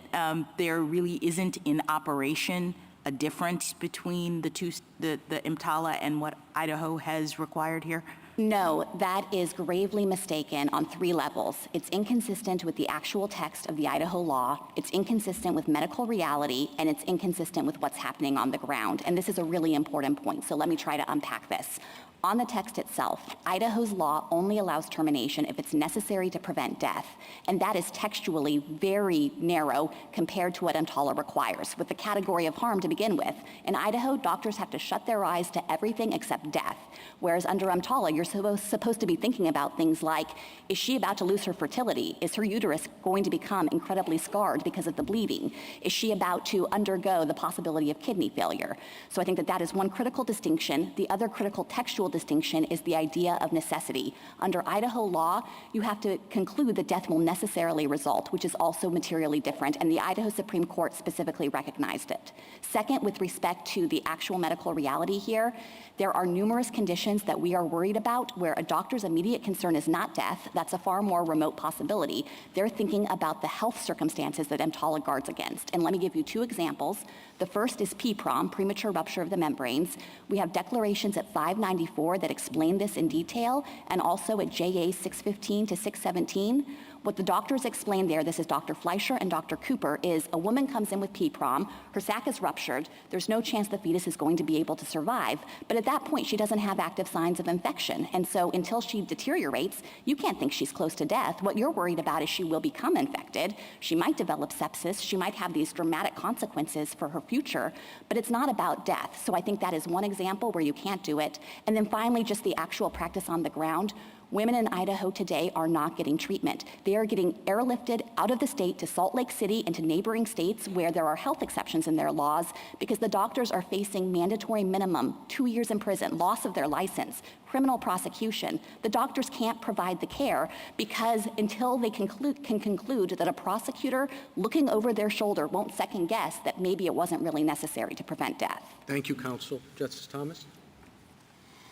there really isn't in operation a difference between the EMTALA and what Idaho has required here? No, that is gravely mistaken on three levels. It's inconsistent with the actual text of the Idaho law, it's inconsistent with medical reality, and it's inconsistent with what's happening on the ground. And this is a really important point, so let me try to unpack this. On the text itself, Idaho's law only allows termination if it's necessary to prevent death, and that is textually very narrow compared to what EMTALA requires, with the category of harm to begin with. In Idaho, doctors have to shut their eyes to everything except death, whereas under EMTALA, you're supposed to be thinking about things like, is she about to lose her fertility? Is her uterus going to become incredibly scarred because of the bleeding? Is she about to undergo the possibility of kidney failure? So I think that is one critical distinction. The other critical textual distinction is the idea of necessity. Under Idaho law, you have to conclude that death will necessarily result, which is also materially different, and the Idaho Supreme Court specifically recognized it. Second, with respect to the actual medical reality here, there are numerous conditions that we are worried about where a doctor's immediate concern is not death. That's a far more remote possibility. They're thinking about the health circumstances that EMTALA guards against. And let me give you two examples. The first is PPROM, premature rupture of the membranes. We have declarations at 594 that explain this in detail, and also at JA 615 to 617. What the doctors explain there, this is Dr. Fleischer and Dr. Cooper, is a woman comes in with PPROM, her sac is ruptured, there's no chance the fetus is going to be able to survive, but at that point she doesn't have active signs of infection, and so until she deteriorates, you can't think she's close to death. What you're worried about is she will become infected, she might develop sepsis, she might have these dramatic consequences for her future, but it's not about death. So I think that is one example where you can't do it. And then finally, just the actual practice on the ground. Women in Idaho today are not getting treatment. They are getting airlifted out of the state to Salt Lake City and to neighboring states where there are health exceptions in their laws because the doctors are facing mandatory minimum 2 years in prison, loss of their license, criminal prosecution. The doctors can't provide the care because until they can conclude that a prosecutor looking over their shoulder won't second guess that maybe it wasn't really necessary to prevent death. Thank you, counsel. Justice Thomas?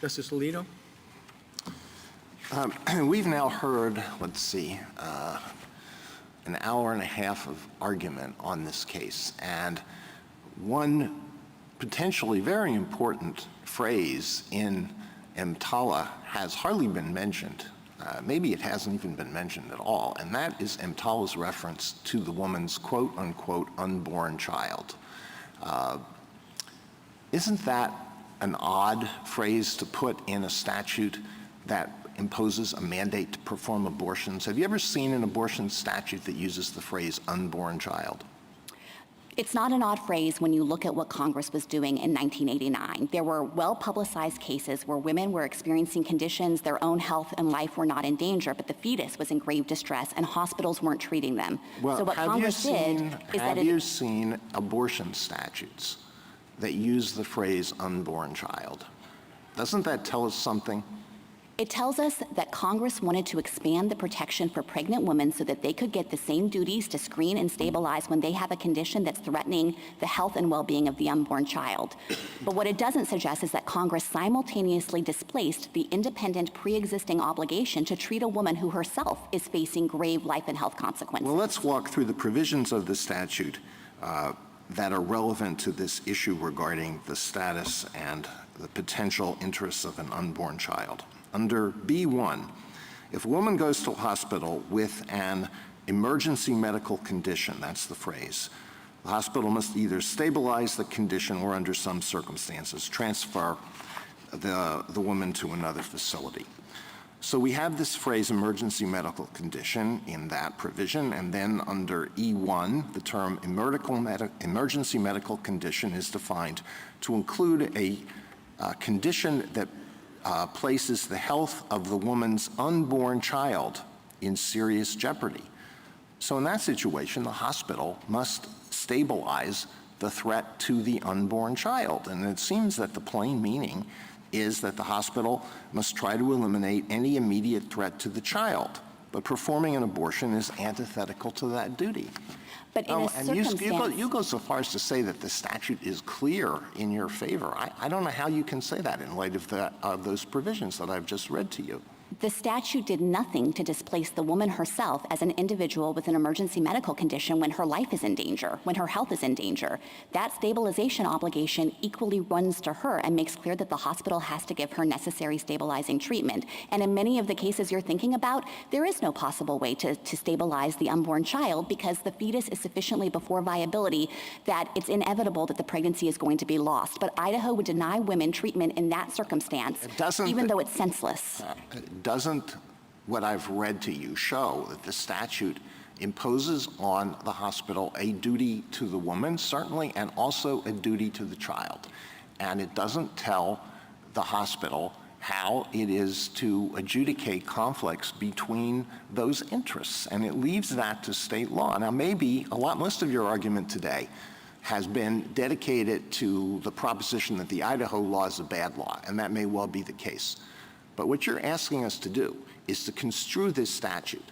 Justice Alito? We've now heard, an hour and a half of argument on this case, and one potentially very important phrase in EMTALA has hardly been mentioned. Maybe it hasn't even been mentioned at all, and that is EMTALA's reference to the woman's quote-unquote unborn child. Isn't that an odd phrase to put in a statute that imposes a mandate to perform abortions? Have you ever seen an abortion statute that uses the phrase unborn child? It's not an odd phrase when you look at what Congress was doing in 1989. There were well-publicized cases where women were experiencing conditions, their own health and life were not in danger, but the fetus was in grave distress and hospitals weren't treating them. Well, so what Congress did is that have you seen abortion statutes that use the phrase unborn child? Doesn't that tell us something? It tells us that Congress wanted to expand the protection for pregnant women so that they could get the same duties to screen and stabilize when they have a condition that's threatening the health and well-being of the unborn child. But what it doesn't suggest is that Congress simultaneously displaced the independent pre-existing obligation to treat a woman who herself is facing grave life and health consequences. Well, let's walk through the provisions of the statute that are relevant to this issue regarding the status and the potential interests of an unborn child. Under B1, if a woman goes to a hospital with an emergency medical condition, that's the phrase, the hospital must either stabilize the condition or, under some circumstances, transfer the woman to another facility. So we have this phrase emergency medical condition in that provision, and then under E1, the term emergency medical condition is defined to include a condition that places the health of the woman's unborn child in serious jeopardy. So in that situation, the hospital must stabilize the threat to the unborn child. And it seems that the plain meaning is that the hospital must try to eliminate any immediate threat to the child. But performing an abortion is antithetical to that duty. But in a circumstance, you go so far as to say that the statute is clear in your favor. I don't know how you can say that in light of those provisions that I've just read to you. the statute did nothing to displace the woman herself as an individual with an emergency medical condition when her life is in danger, when her health is in danger. That stabilization obligation equally runs to her and makes clear that the hospital has to give her necessary stabilizing treatment. And in many of the cases you're thinking about, there is no possible way to stabilize the unborn child because the fetus is sufficiently before viability that it's inevitable that the pregnancy is going to be lost. But Idaho would deny women treatment in that circumstance, even though it's senseless. Doesn't what I've read to you show that the statute imposes on the hospital a duty to the woman, certainly, and also a duty to the child? And it doesn't tell the hospital how it is to adjudicate conflicts between those interests, and it leaves that to state law. Now, most of your argument today has been dedicated to the proposition that the Idaho law is a bad law, and that may well be the case. But what you're asking us to do is to construe this statute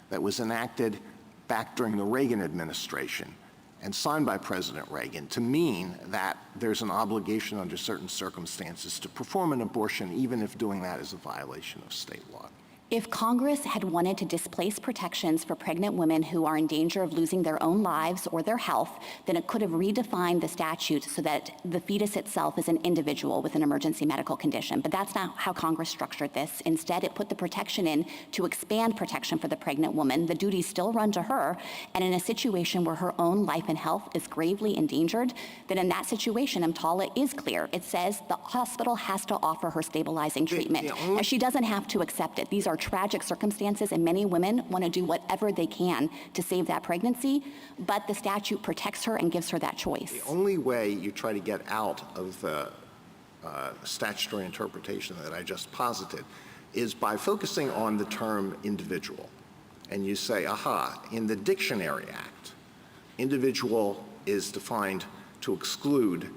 that was enacted back during the Reagan administration and signed by President Reagan to mean that there's an obligation under certain circumstances to perform an abortion, even if doing that is a violation of state law. If Congress had wanted to displace protections for pregnant women who are in danger of losing their own lives or their health, then it could have redefined the statute so that the fetus itself is an individual with an emergency medical condition. But that's not how Congress structured this. Instead, it put the protection in to expand protection for the pregnant woman. The duties still run to her, and in a situation where her own life and health is gravely endangered, then in that situation, EMTALA is clear. It says the hospital has to offer her stabilizing treatment, and she doesn't have to accept it. These are tragic circumstances, and many women want to do whatever they can to save that pregnancy, but the statute protects her and gives her that choice. The only way you try to get out of the statutory interpretation that I just posited is by focusing on the term individual. And you say, in the Dictionary Act, individual is defined to exclude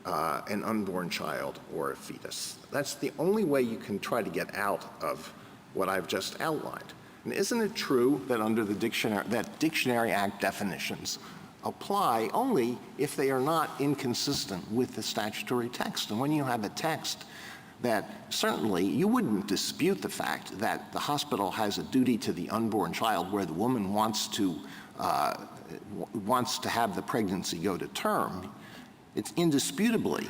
an unborn child or a fetus. That's the only way you can try to get out of what I've just outlined. And isn't it true that under the Dictionary Act definitions apply only if they are not inconsistent with the statutory text? And when you have a text that certainly you wouldn't dispute the fact that the hospital has a duty to the unborn child where the woman wants to have the pregnancy go to term, it indisputably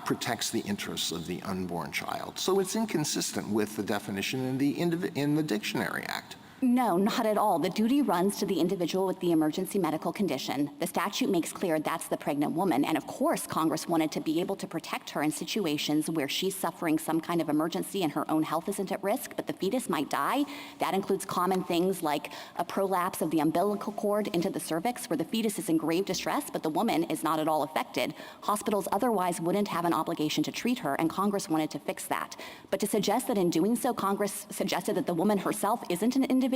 protects the interests of the unborn child. So it's inconsistent with the definition in the Dictionary Act. No, not at all. The duty runs to the individual with the emergency medical condition. The statute makes clear that's the pregnant woman. And of course, Congress wanted to be able to protect her in situations where she's suffering some kind of emergency and her own health isn't at risk, but the fetus might die. That includes common things like a prolapse of the umbilical cord into the cervix, where the fetus is in grave distress, but the woman is not at all affected. Hospitals otherwise wouldn't have an obligation to treat her, and Congress wanted to fix that. But to suggest that in doing so, Congress suggested that the woman herself isn't an individual,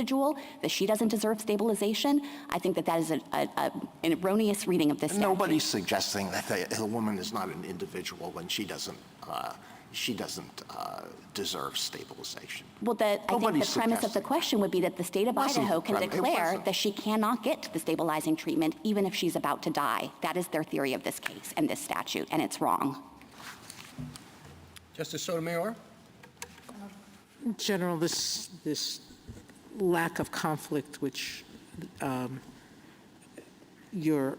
that she doesn't deserve stabilization, I think that is an erroneous reading of this statute. Nobody's suggesting that a woman is not an individual when she doesn't deserve stabilization. Well, I think the premise of the question would be that the state of Idaho can declare that she cannot get the stabilizing treatment even if she's about to die. That is their theory of this case and this statute, and it's wrong. Justice Sotomayor? General, this lack of conflict which your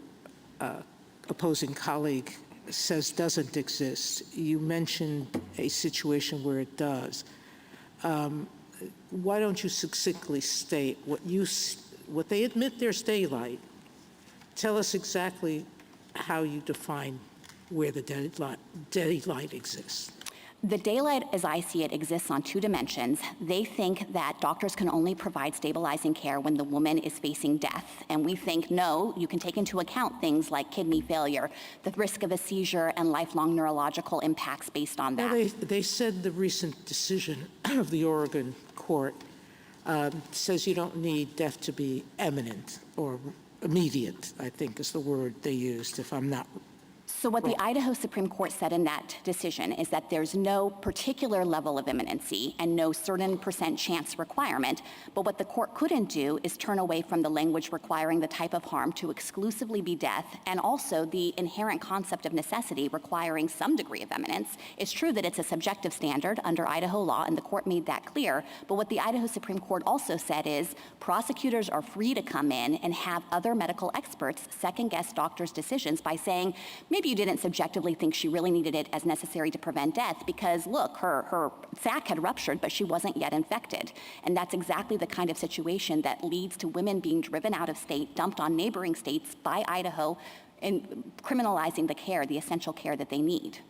opposing colleague says doesn't exist. You mentioned a situation where it does. Why don't you succinctly state what they admit there's daylight? Tell us exactly how you define where the daylight exists. The daylight, as I see it, exists on two dimensions. They think that doctors can only provide stabilizing care when the woman is facing death. And we think, no, you can take into account things like kidney failure, the risk of a seizure, and lifelong neurological impacts based on that. Well, they said the recent decision of the Oregon court says you don't need death to be imminent or immediate, I think is the word they used, if I'm not. So what the Idaho Supreme Court said in that decision is that there's no particular level of imminency and no certain % chance requirement, but what the court couldn't do is turn away from the language requiring the type of harm to exclusively be death, and also the inherent concept of necessity requiring some degree of imminence. It's true that it's a subjective standard under Idaho law, and the court made that clear, but what the Idaho Supreme Court also said is prosecutors are free to come in and have other medical experts second-guess doctors' decisions by saying, maybe you didn't subjectively think she really needed it as necessary to prevent death because, look, her sac had ruptured, but she wasn't yet infected. And that's exactly the kind of situation that leads to women being driven out of state, dumped on neighboring states by Idaho, and criminalizing the care, the essential care that they need.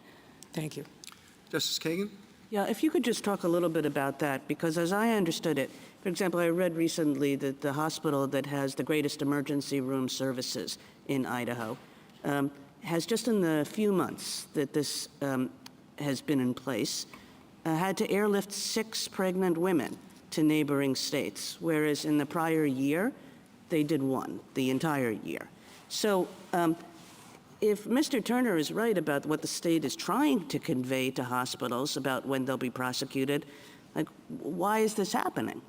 Thank you. Justice Kagan? Yeah, if you could just talk a little bit about that, because as I understood it, for example, I read recently that the hospital that has the greatest emergency room services in Idaho has just in the few months that this has been in place, had to airlift 6 pregnant women to neighboring states, whereas in the prior year, they did 1, the entire year. So if Mr. Turner is right about what the state is trying to convey to hospitals about when they'll be prosecuted, like, why is this happening?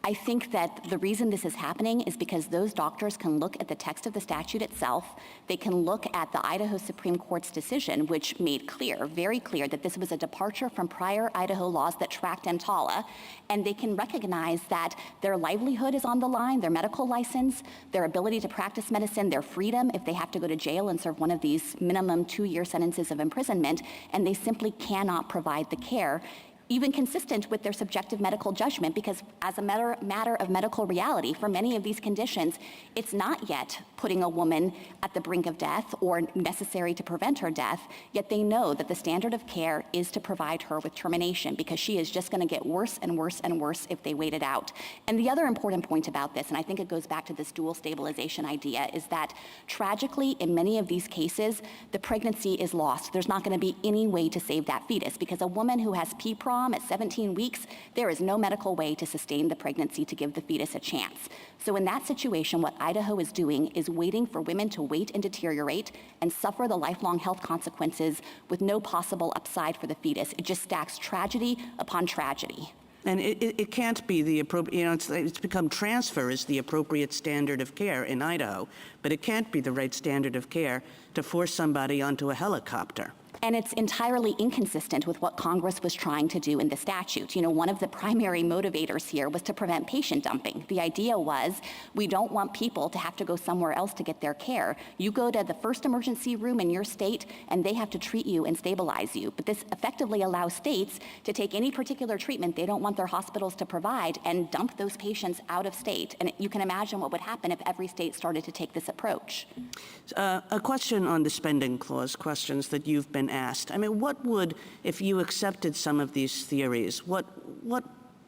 I think that the reason this is happening is because those doctors can look at the text of the statute itself. They can look at the Idaho Supreme Court's decision, which made clear, very clear, that this was a departure from prior Idaho laws that tracked EMTALA, and they can recognize that their livelihood is on the line, their medical license, their ability to practice medicine, their freedom if they have to go to jail and serve one of these minimum 2-year sentences of imprisonment, and they simply cannot provide the care even consistent with their subjective medical judgment, because as a matter of medical reality, for many of these conditions, it's not yet putting a woman at the brink of death or necessary to prevent her death, yet they know that the standard of care is to provide her with termination, because she is just going to get worse and worse and worse if they wait it out. And the other important point about this, and I think it goes back to this dual stabilization idea, is that tragically, in many of these cases, the pregnancy is lost. There's not going to be any way to save that fetus, because a woman who has PPROM at 17 weeks, there is no medical way to sustain the pregnancy to give the fetus a chance. So in that situation, what Idaho is doing is waiting for women to wait and deteriorate and suffer the lifelong health consequences with no possible upside for the fetus. It just stacks tragedy upon tragedy. And it can't be the appropriate, it's become transfer is the appropriate standard of care in Idaho, but it can't be the right standard of care to force somebody onto a helicopter. And it's entirely inconsistent with what Congress was trying to do in the statute. You know, one of the primary motivators here was to prevent patient dumping. The idea was we don't want people to have to go somewhere else to get their care. You go to the first emergency room in your state and they have to treat you and stabilize you. But this effectively allows states to take any particular treatment they don't want their hospitals to provide and dump those patients out of state. And you can imagine what would happen if every state started to take this approach. A question on the spending clause questions that you've been asked. I mean, what would, if you accepted some of these theories, what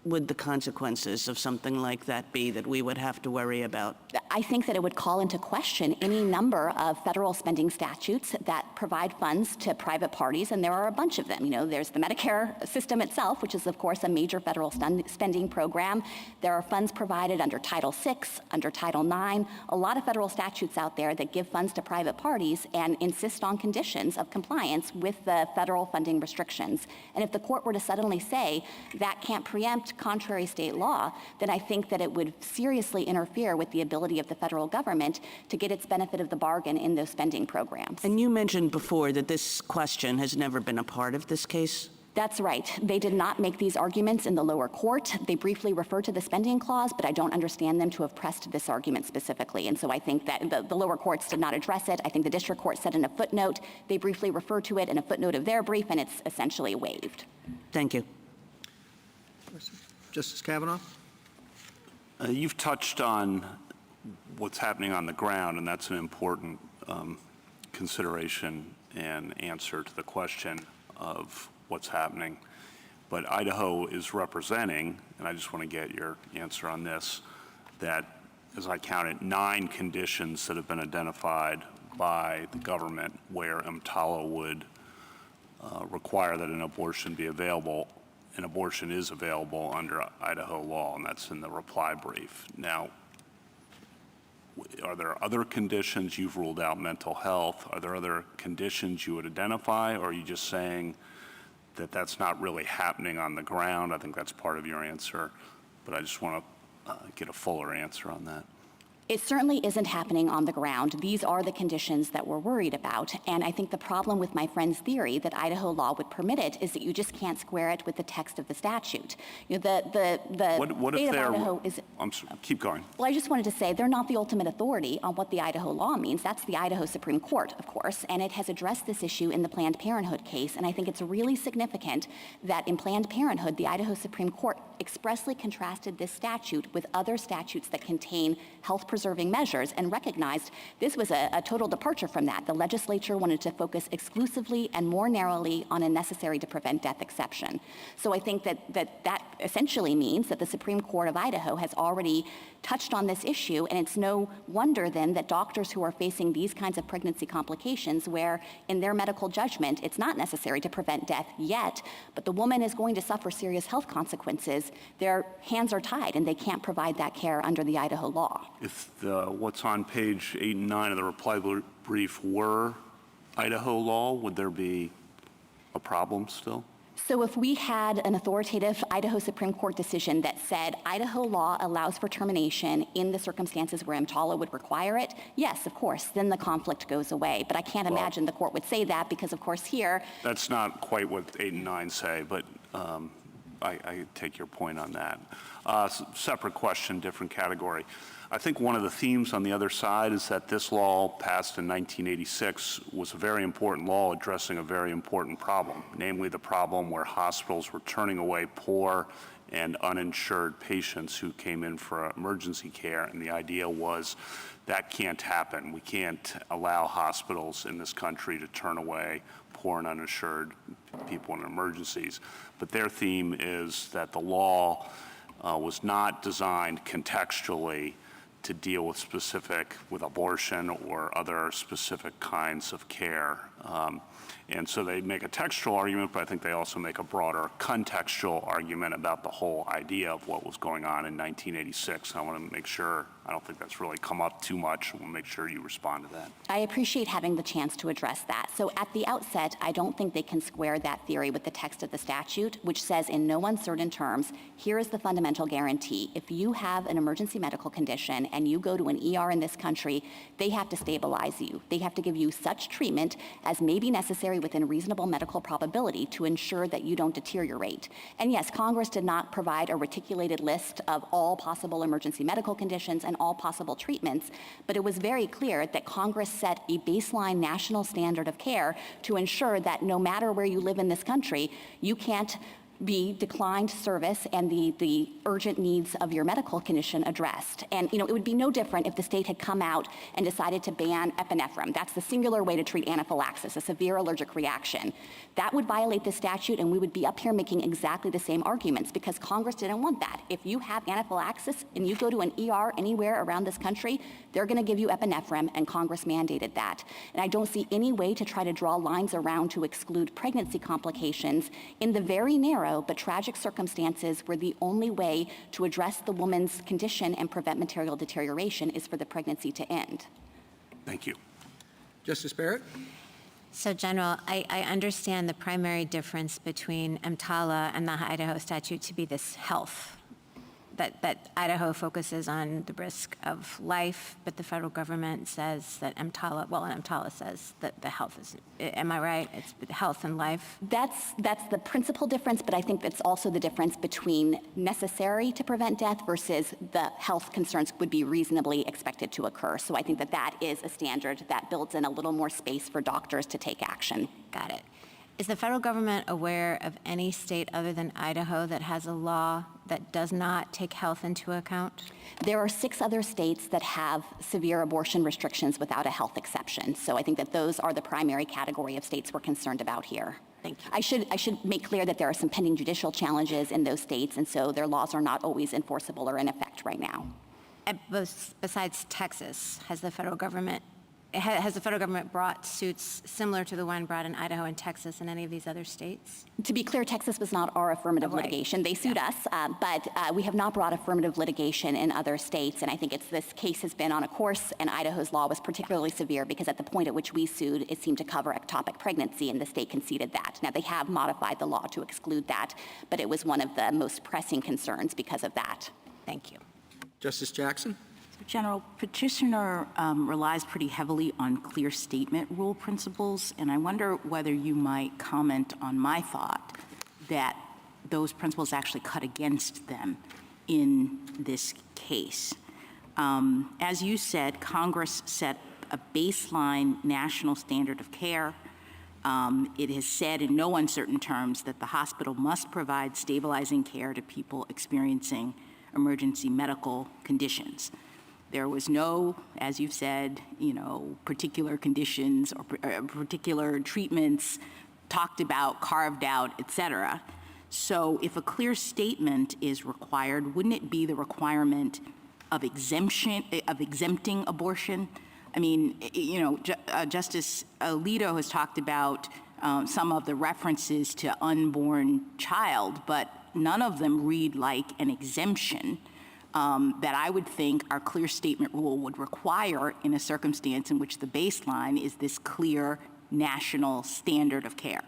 would the consequences of something like that be that we would have to worry about? I think that it would call into question any number of federal spending statutes that provide funds to private parties, and there are a bunch of them. You know, there's the Medicare system itself, which is, of course, a major federal spending program. There are funds provided under Title VI, under Title IX, a lot of federal statutes out there that give funds to private parties and insist on conditions of compliance with the federal funding restrictions. And if the court were to suddenly say that can't preempt contrary state law, then I think that it would seriously interfere with the ability of the federal government to get its benefit of the bargain in those spending programs. And you mentioned before that this question has never been a part of this case. That's right. They did not make these arguments in the lower court. They briefly referred to the spending clause, but I don't understand them to have pressed this argument specifically. And so I think that the lower courts did not address it. I think the district court said in a footnote, they briefly referred to it in a footnote of their brief, and it's essentially waived. Thank you. Justice Kavanaugh? You've touched on what's happening on the ground, and that's an important consideration and answer to the question of what's happening. But Idaho is representing, and I just want to get your answer on this, that, as I counted, 9 conditions that have been identified by the government where EMTALA would require that an abortion be available. An abortion is available under Idaho law, and that's in the reply brief. Now, are there other conditions? You've ruled out mental health. Are there other conditions you would identify, or are you just saying that that's not really happening on the ground? I think that's part of your answer, but I just want to get a fuller answer on that. It certainly isn't happening on the ground. These are the conditions that we're worried about. And I think the problem with my friend's theory that Idaho law would permit it is that you just can't square it with the text of the statute. You know, What state if of they're, Idaho is... keep going. Well, I just wanted to say they're not the ultimate authority on what the Idaho law means. That's the Idaho Supreme Court, of course, and it has addressed this issue in the Planned Parenthood case. And I think it's really significant that in Planned Parenthood, the Idaho Supreme Court expressly contrasted this statute with other statutes that contain health-preserving measures and recognized this was a total departure from that. The legislature wanted to focus exclusively and more narrowly on a necessary to prevent death exception. So I think that essentially means that the Supreme Court of Idaho has already touched on this issue, and it's no wonder then that doctors who are facing these kinds of pregnancy complications where in their medical judgment it's not necessary to prevent death yet, but the woman is going to suffer serious health consequences, their hands are tied and they can't provide that care under the Idaho law. If what's on page 8 and 9 of the reply brief were Idaho law, would there be a problem still? So if we had an authoritative Idaho Supreme Court decision that said Idaho law allows for termination in the circumstances where EMTALA would require it, yes, of course, then the conflict goes away. But I can't imagine the court would say that because, of course, here... That's not quite what 8 and 9 say, but I take your point on that. Separate question, different category. I think one of the themes on the other side is that this law passed in 1986 was a very important law addressing a very important problem, namely the problem where hospitals were turning away poor and uninsured patients who came in for emergency care. And the idea was that can't happen. We can't allow hospitals in this country to turn away poor and uninsured people in emergencies. But their theme is that the law was not designed contextually to deal with abortion or other specific kinds of care. And so they make a textual argument, but I think they also make a broader contextual argument about the whole idea of what was going on in 1986. I want to make sure I don't think that's really come up too much. We'll make sure you respond to that. I appreciate having the chance to address that. So at the outset, I don't think they can square that theory with the text of the statute, which says in no uncertain terms, here is the fundamental guarantee. If you have an emergency medical condition and you go to an ER in this country, they have to stabilize you. They have to give you such treatment as may be necessary within reasonable medical probability to ensure that you don't deteriorate. And yes, Congress did not provide a reticulated list of all possible emergency medical conditions and all possible treatments, but it was very clear that Congress set a baseline national standard of care to ensure that no matter where you live in this country, you can't be declined service and the urgent needs of your medical condition addressed. And, it would be no different if the state had come out and decided to ban epinephrine. That's the singular way to treat anaphylaxis, a severe allergic reaction. That would violate the statute, and we would be up here making exactly the same arguments because Congress didn't want that. If you have anaphylaxis and you go to an ER anywhere around this country, they're going to give you epinephrine, and Congress mandated that. And I don't see any way to try to draw lines around to exclude pregnancy complications in the very narrow but tragic circumstances where the only way to address the woman's condition and prevent material deterioration is for the pregnancy to end. Thank you. Justice Barrett? So, General, I understand the primary difference between EMTALA and the Idaho statute to be this health, that Idaho focuses on the risk of life, but the federal government says that EMTALA says that the health is, am I right? It's health and life. That's the principal difference, but I think that's also the difference between necessary to prevent death versus the health concerns would be reasonably expected to occur. So I think that is a standard that builds in a little more space for doctors to take action. Got it. Is the federal government aware of any state other than Idaho that has a law that does not take health into account? There are 6 other states that have severe abortion restrictions without a health exception. So I think that those are the primary category of states we're concerned about here. Thank you. I should make clear that there are some pending judicial challenges in those states, and so their laws are not always enforceable or in effect right now. Besides Texas, has the federal government brought suits similar to the one brought in Idaho and Texas and any of these other states? To be clear, Texas was not our affirmative Right. litigation. They sued us, but we have not brought affirmative litigation in other states. And I think this case has been on a course, and Idaho's law was particularly severe because at the point at which we sued, it seemed to cover ectopic pregnancy, and the state conceded that. Now, they have modified the law to exclude that, but it was one of the most pressing concerns because of that. Thank you. Justice Jackson? General, petitioner relies pretty heavily on clear statement rule principles, and I wonder whether you might comment on my thought that those principles actually cut against them in this case. As you said, Congress set a baseline national standard of care. It has said in no uncertain terms that the hospital must provide stabilizing care to people experiencing emergency medical conditions. There was no, as you've said, particular conditions or particular treatments talked about, carved out, et cetera. So if a clear statement is required, wouldn't it be the requirement of exempting abortion? I mean, Justice Alito has talked about some of the references to unborn child, but none of them read like an exemption that I would think our clear statement rule would require in a circumstance in which the baseline is this clear national standard of care.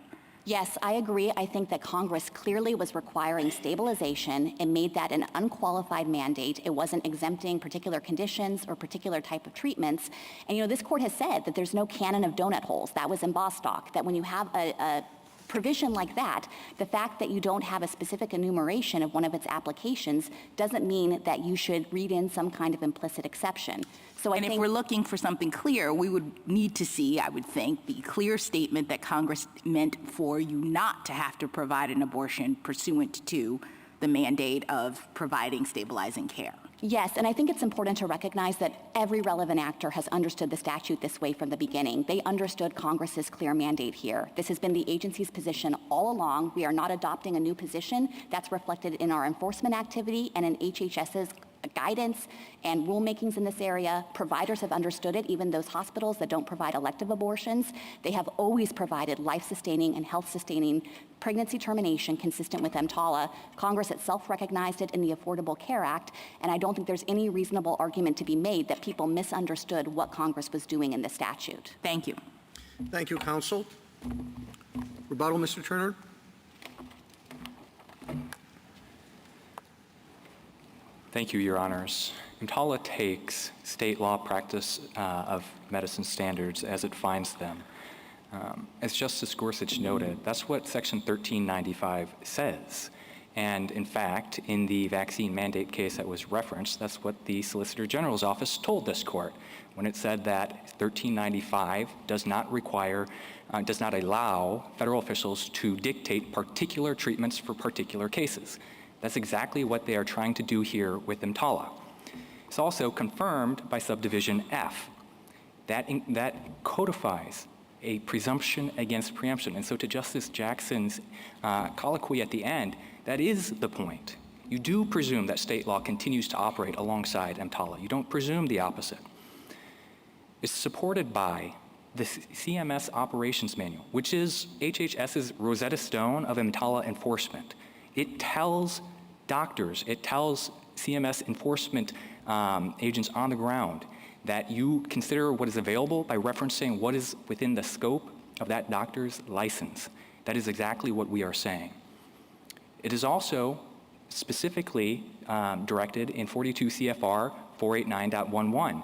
Yes, I agree. I think that Congress clearly was requiring stabilization and made that an unqualified mandate. It wasn't exempting particular conditions or particular type of treatments. And, this court has said that there's no canon of donut holes. That was in Bostock, that when you have a provision like that, the fact that you don't have a specific enumeration of one of its applications doesn't mean that you should read in some kind of implicit exception. So if we're looking for something clear, we would need to see, I would think, the clear statement that Congress meant for you not to have to provide an abortion pursuant to the mandate of providing stabilizing care. Yes, and I think it's important to recognize that every relevant actor has understood the statute this way from the beginning. They understood Congress's clear mandate here. This has been the agency's position all along. We are not adopting a new position. That's reflected in our enforcement activity and in HHS's guidance and rulemakings in this area. Providers have understood it, even those hospitals that don't provide elective abortions. They have always provided life-sustaining and health-sustaining pregnancy termination consistent with EMTALA. Congress itself recognized it in the Affordable Care Act, and I don't think there's any reasonable argument to be made that people misunderstood what Congress was doing in the statute. Thank you. Thank you, counsel. Rebuttal, Mr. Turner? Thank you, Your Honors. EMTALA takes state law practice of medicine standards as it finds them. As Justice Gorsuch noted, that's what Section 1395 says. And in fact, in the vaccine mandate case that was referenced, that's what the Solicitor General's office told this court when it said that 1395 does not require, does not allow federal officials to dictate particular treatments for particular cases. That's exactly what they are trying to do here with EMTALA. It's also confirmed by subdivision F. That codifies a presumption against preemption. And so to Justice Jackson's colloquy at the end, that is the point. You do presume that state law continues to operate alongside EMTALA. You don't presume the opposite. It's supported by the CMS Operations Manual, which is HHS's Rosetta Stone of EMTALA enforcement. It tells doctors, it tells CMS enforcement agents on the ground that you consider what is available by referencing what is within the scope of that doctor's license. That is exactly what we are saying. It is also specifically directed in 42 CFR 489.11,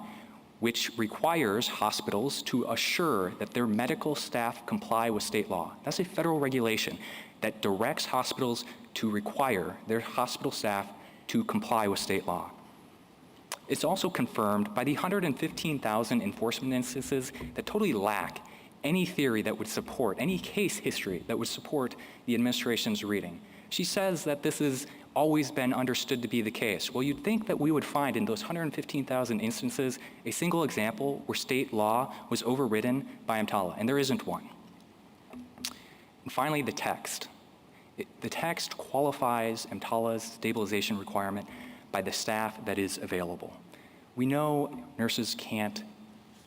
which requires hospitals to assure that their medical staff comply with state law. That's a federal regulation that directs hospitals to require their hospital staff to comply with state law. It's also confirmed by the 115,000 enforcement instances that totally lack any theory that would support, any case history that would support the administration's reading. She says that this has always been understood to be the case. Well, you'd think that we would find in those 115,000 instances a single example where state law was overridden by EMTALA, and there isn't one. And finally, the text. The text qualifies EMTALA's stabilization requirement by the staff that is available. We know nurses can't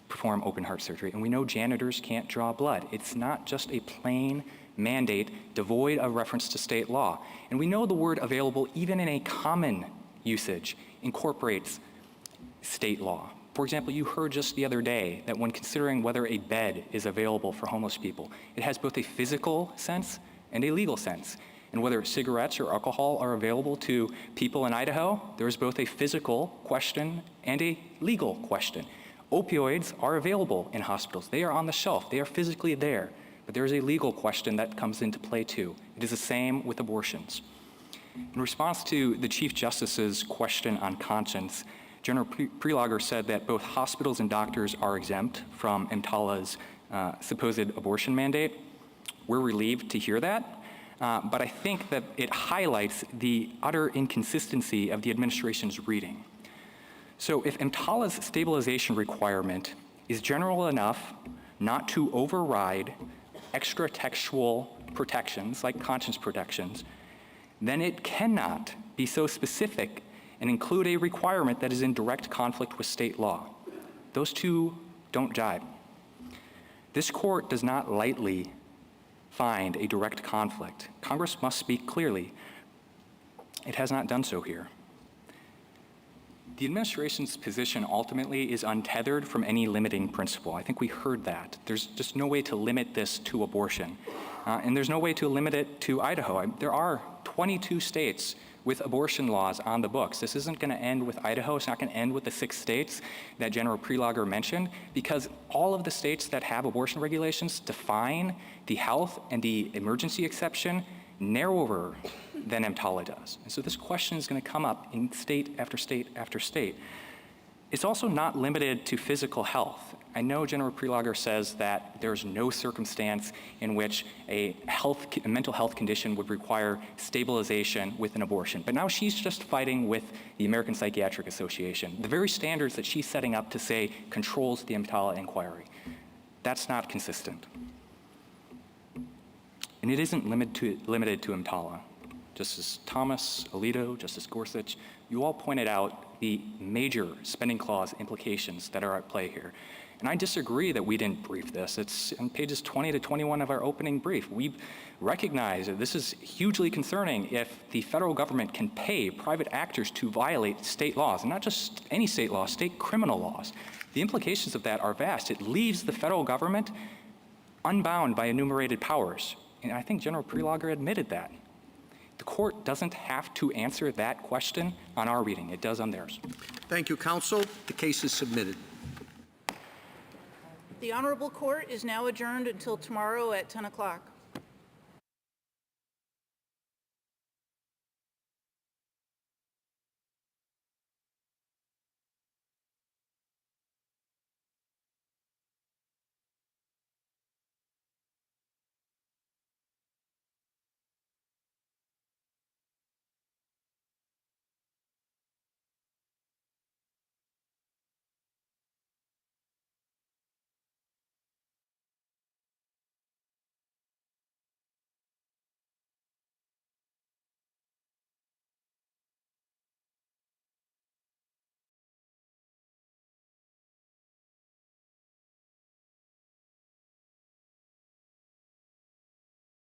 perform open heart surgery, and we know janitors can't draw blood. It's not just a plain mandate devoid of reference to state law. And we know the word available, even in a common usage, incorporates state law. For example, you heard just the other day that when considering whether a bed is available for homeless people, it has both a physical sense and a legal sense. And whether cigarettes or alcohol are available to people in Idaho, there is both a physical question and a legal question. Opioids are available in hospitals. They are on the shelf. They are physically there. But there is a legal question that comes into play too. It is the same with abortions. In response to the Chief Justice's question on conscience, General Prelogar said that both hospitals and doctors are exempt from EMTALA's supposed abortion mandate. We're relieved to hear that. But I think that it highlights the utter inconsistency of the administration's reading. So if EMTALA's stabilization requirement is general enough not to override extra textual protections like conscience protections, then it cannot be so specific and include a requirement that is in direct conflict with state law. Those two don't jibe. This court does not lightly find a direct conflict. Congress must speak clearly. It has not done so here. The administration's position ultimately is untethered from any limiting principle. I think we heard that. There's just no way to limit this to abortion. And there's no way to limit it to Idaho. There are 22 states with abortion laws on the books. This isn't going to end with Idaho. It's not going to end with the 6 states that General Prelogar mentioned, because all of the states that have abortion regulations define the health and the emergency exception narrower than EMTALA does. And so this question is going to come up in state after state after state. It's also not limited to physical health. I know General Prelogar says that there's no circumstance in which a mental health condition would require stabilization with an abortion. But now she's just fighting with the American Psychiatric Association, the very standards that she's setting up to say controls the EMTALA inquiry. That's not consistent. And it isn't limited to EMTALA. Justice Thomas, Alito, Justice Gorsuch, you all pointed out the major spending clause implications that are at play here. And I disagree that we didn't brief this. It's on pages 20 to 21 of our opening brief. We recognize that this is hugely concerning if the federal government can pay private actors to violate state laws, and not just any state laws, state criminal laws. The implications of that are vast. It leaves the federal government unbound by enumerated powers. And I think General Prelogger admitted that. The court doesn't have to answer that question on our reading. It does on theirs. Thank you, counsel. The case is submitted. The Honorable Court is now adjourned until tomorrow at 10 o'clock.